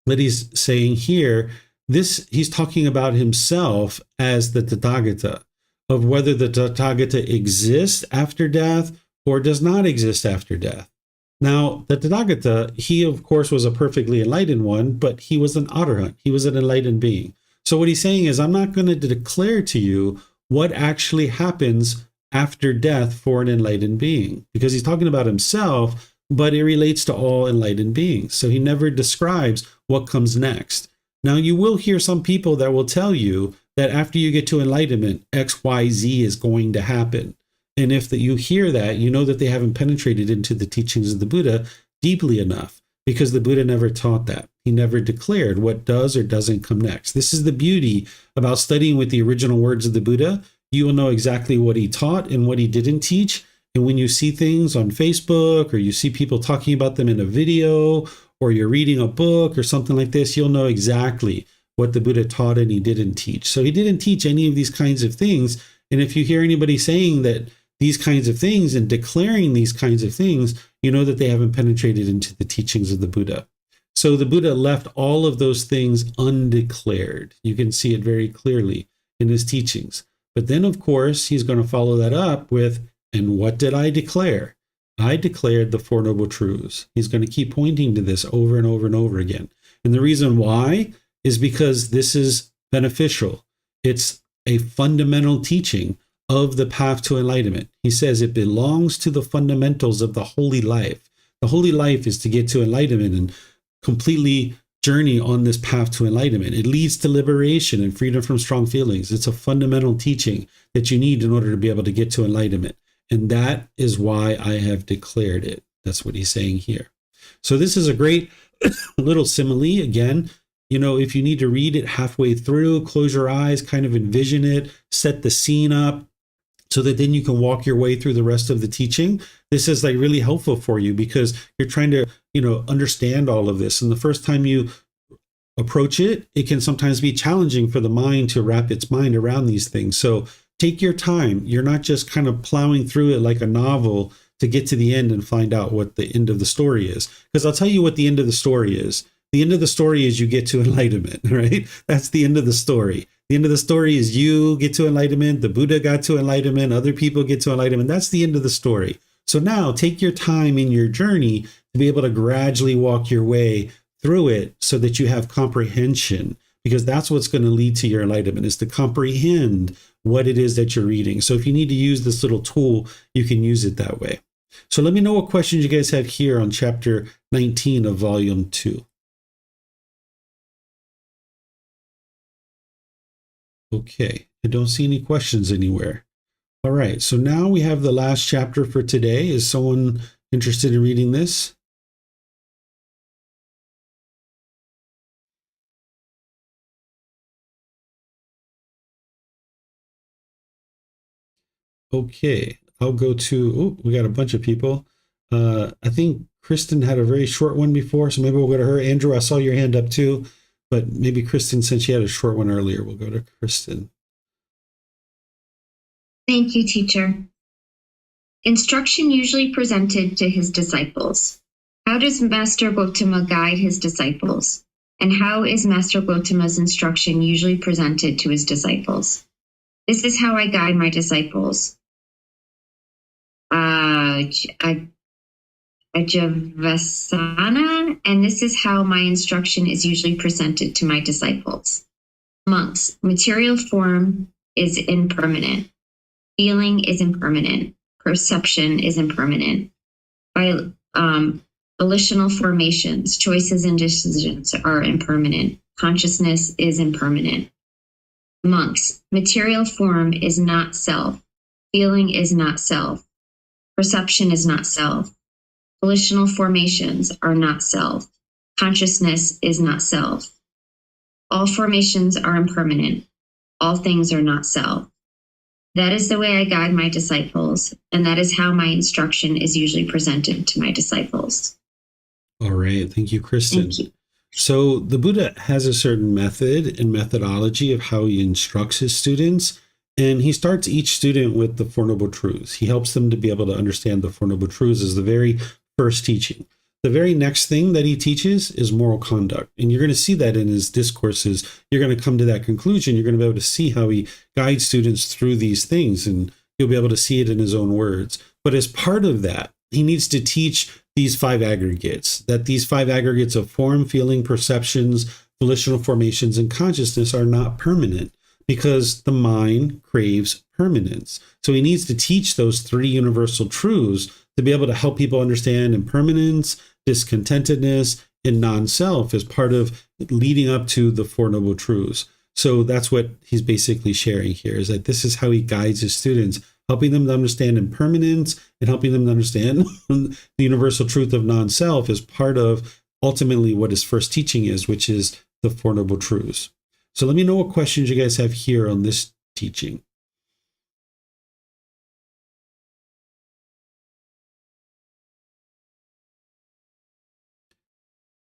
that he's saying here, he's talking about himself as the Tathagata, of whether the Tathagata exists after death or does not exist after death. Now, the Tathagata, he of course was a perfectly enlightened one, but he was an arahant. He was an enlightened being. So what he's saying is, I'm not going to declare to you what actually happens after death for an enlightened being, because he's talking about himself, but it relates to all enlightened beings. So he never describes what comes next. Now, you will hear some people that will tell you that after you get to enlightenment, X, Y, Z is going to happen. And if you hear that, you know that they haven't penetrated into the teachings of the Buddha deeply enough, because the Buddha never taught that. He never declared what does or doesn't come next. This is the beauty about studying with the original words of the Buddha. You will know exactly what he taught and what he didn't teach. And when you see things on Facebook, or you see people talking about them in a video, or you're reading a book or something like this, you'll know exactly what the Buddha taught and he didn't teach. So he didn't teach any of these kinds of things. And if you hear anybody saying that these kinds of things and declaring these kinds of things, you know that they haven't penetrated into the teachings of the Buddha. So the Buddha left all of those things undeclared. You can see it very clearly in his teachings. But then, of course, he's going to follow that up with, and what did I declare? I declared the Four Noble Truths. He's going to keep pointing to this over and over and over again. And the reason why is because this is beneficial. It's a fundamental teaching of the path to enlightenment. He says it belongs to the fundamentals of the holy life. The holy life is to get to enlightenment and completely journey on this path to enlightenment. It leads to liberation and freedom from strong feelings. It's a fundamental teaching that you need in order to be able to get to enlightenment. And that is why I have declared it. That's what he's saying here. So this is a great little simile. Again, if you need to read it halfway through, close your eyes, kind of envision it, set the scene up, so that then you can walk your way through the rest of the teaching. This is really helpful for you, because you're trying to, understand all of this. And the first time you approach it, it can sometimes be challenging for the mind to wrap its mind around these things. So take your time. You're not just kind of plowing through it like a novel to get to the end and find out what the end of the story is. Because I'll tell you what the end of the story is. The end of the story is you get to enlightenment, right? That's the end of the story. The end of the story is you get to enlightenment, the Buddha got to enlightenment, other people get to enlightenment. That's the end of the story. So now take your time in your journey to be able to gradually walk your way through it so that you have comprehension, because that's what's going to lead to your enlightenment, is to comprehend what it is that you're reading. So if you need to use this little tool, you can use it that way. So let me know what questions you guys had here on chapter 19 of volume 2. Okay, I don't see any questions anywhere. All right, so now we have the last chapter for today. Is someone interested in reading this? Okay, I'll go to, oh, we got a bunch of people. I think Kristen had a very short one before, so maybe we'll go to her. Andrew, I saw your hand up too, but maybe Kristen, since she had a short one earlier, we'll go to Kristen. Thank you, teacher. Instruction usually presented to his disciples. How does Master Gotama guide his disciples? And how is Master Gotama's instruction usually presented to his disciples? This is how I guide my disciples. Ajavasana, and this is how my instruction is usually presented to my disciples. Monks, material form is impermanent. Feeling is impermanent. Perception is impermanent. By volitional formations, choices and decisions are impermanent. Consciousness is impermanent. Monks, material form is not self. Feeling is not self. Perception is not self. Volitional formations are not self. Consciousness is not self. All formations are impermanent. All things are not self. That is the way I guide my disciples, and that is how my instruction is usually presented to my disciples. All right, thank you, Kristen. Thank you. So the Buddha has a certain method and methodology of how he instructs his students, and he starts each student with the Four Noble Truths. He helps them to be able to understand the Four Noble Truths as the very first teaching. The very next thing that he teaches is moral conduct. And you're going to see that in his discourses. You're going to come to that conclusion. You're going to be able to see how he guides students through these things, and you'll be able to see it in his own words. But as part of that, he needs to teach these five aggregates, that these five aggregates of form, feeling, perceptions, volitional formations, and consciousness are not permanent, because the mind craves permanence. So he needs to teach those three universal truths to be able to help people understand impermanence, discontentedness, and non-self as part of leading up to the Four Noble Truths. So that's what he's basically sharing here, is that this is how he guides his students, helping them to understand impermanence and helping them to understand the universal truth of non-self as part of ultimately what his first teaching is, which is the Four Noble Truths. So let me know what questions you guys have here on this teaching.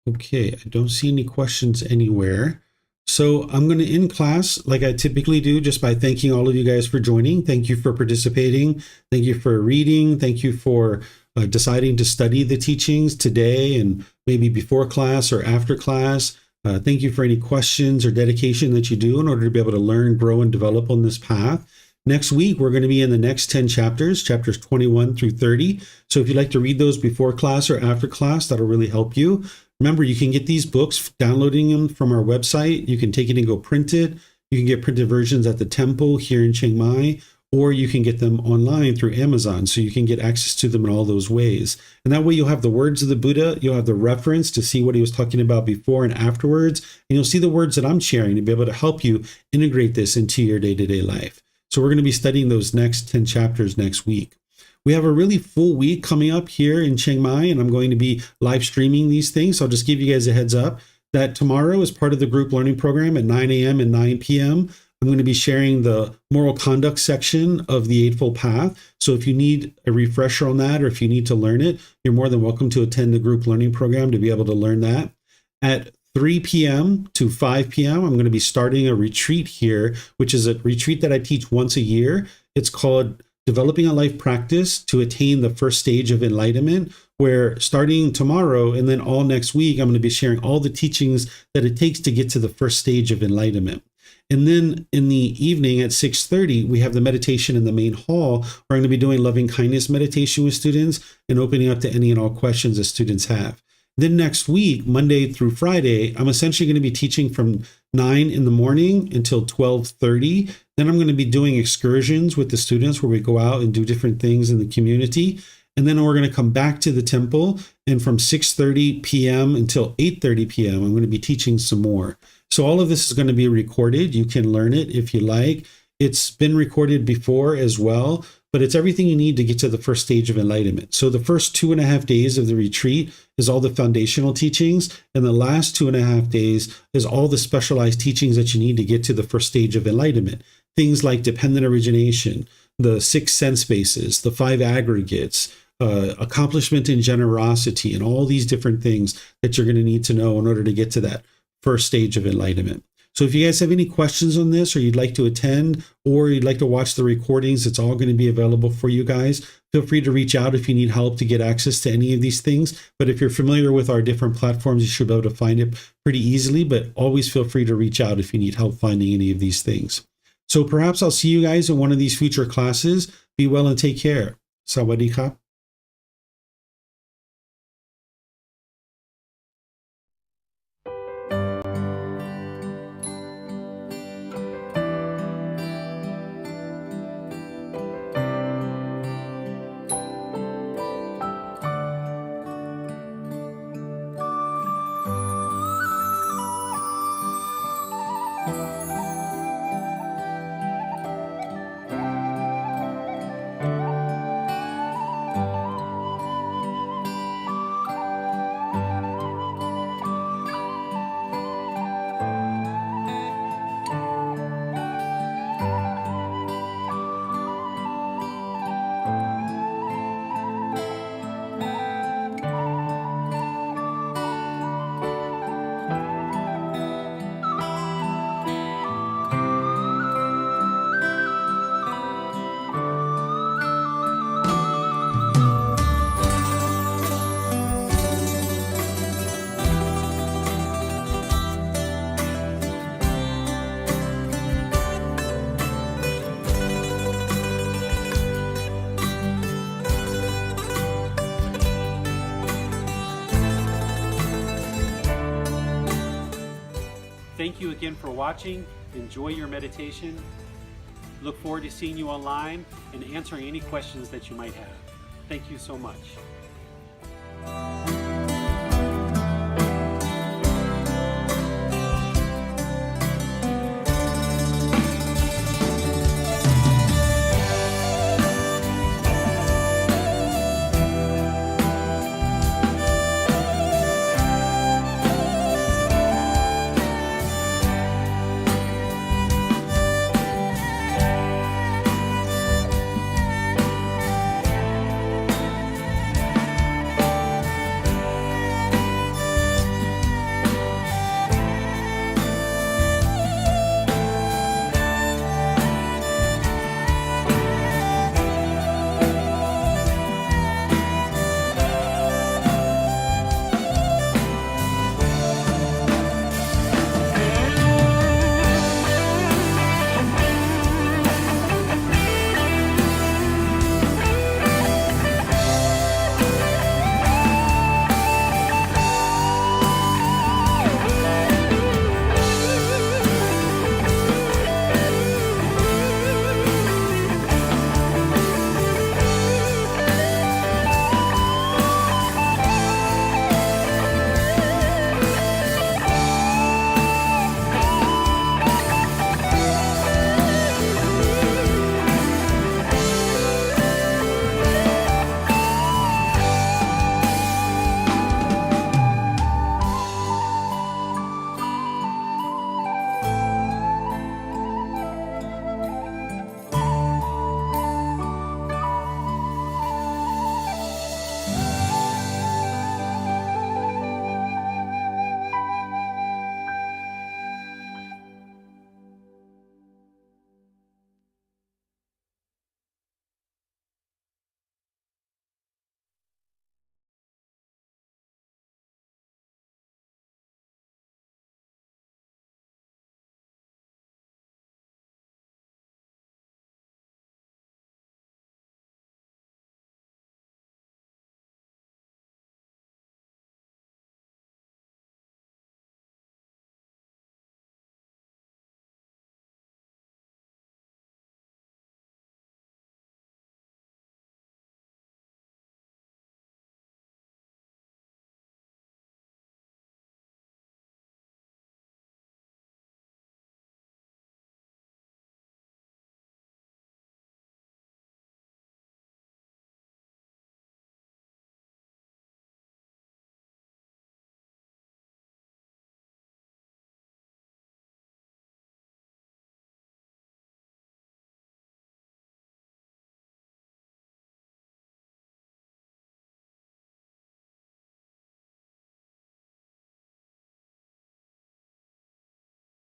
Okay, I don't see any questions anywhere. So I'm going to end class like I typically do, just by thanking all of you guys for joining. Thank you for participating. Thank you for reading. Thank you for deciding to study the teachings today and maybe before class or after class. Thank you for any questions or dedication that you do in order to be able to learn, grow, and develop on this path. Next week, we're going to be in the next 10 chapters, chapters 21 through 30. So if you'd like to read those before class or after class, that'll really help you. Remember, you can get these books, downloading them from our website. You can take it and go print it. You can get printed versions at the temple here in Chiang Mai, or you can get them online through Amazon. So you can get access to them in all those ways. And that way you'll have the words of the Buddha. You'll have the reference to see what he was talking about before and afterwards. And you'll see the words that I'm sharing to be able to help you integrate this into your day-to-day life. So we're going to be studying those next 10 chapters next week. We have a really full week coming up here in Chiang Mai, and I'm going to be live streaming these things. So I'll just give you guys a heads up that tomorrow, as part of the group learning program at 9 a.m. and 9 p.m., I'm going to be sharing the moral conduct section of the Eightfold Path. So if you need a refresher on that, or if you need to learn it, you're more than welcome to attend the group learning program to be able to learn that. At 3 p.m. to 5 p.m., I'm going to be starting a retreat here, which is a retreat that I teach once a year. It's called Developing a Life Practice to Attain the First Stage of Enlightenment, where starting tomorrow and then all next week, I'm going to be sharing all the teachings that it takes to get to the first stage of enlightenment. And then in the evening at 6:30, we have the meditation in the main hall, where I'm going to be doing loving kindness meditation with students and opening up to any and all questions that students have. Then next week, Monday through Friday, I'm essentially going to be teaching from 9 in the morning until 12:30. Then I'm going to be doing excursions with the students where we go out and do different things in the community. And then we're going to come back to the temple. And from 6:30 p.m. until 8:30 p.m., I'm going to be teaching some more. So all of this is going to be recorded. You can learn it if you like. It's been recorded before as well, but it's everything you need to get to the first stage of enlightenment. So the first 2.5 days of the retreat is all the foundational teachings, and the last 2.5 days is all the specialized teachings that you need to get to the first stage of enlightenment. Things like dependent origination, the 6 sense bases, the 5 aggregates, accomplishment and generosity, and all these different things that you're going to need to know in order to get to that first stage of enlightenment. So if you guys have any questions on this, or you'd like to attend, or you'd like to watch the recordings, it's all going to be available for you guys. Feel free to reach out if you need help to get access to any of these things. But if you're familiar with our different platforms, you should be able to find it pretty easily, but always feel free to reach out if you need help finding any of these things. So perhaps I'll see you guys in one of these future classes. Be well and take care. Sawadee ka. Thank you again for watching. Enjoy your meditation. Look forward to seeing you online and answering any questions that you might have. Thank you so much.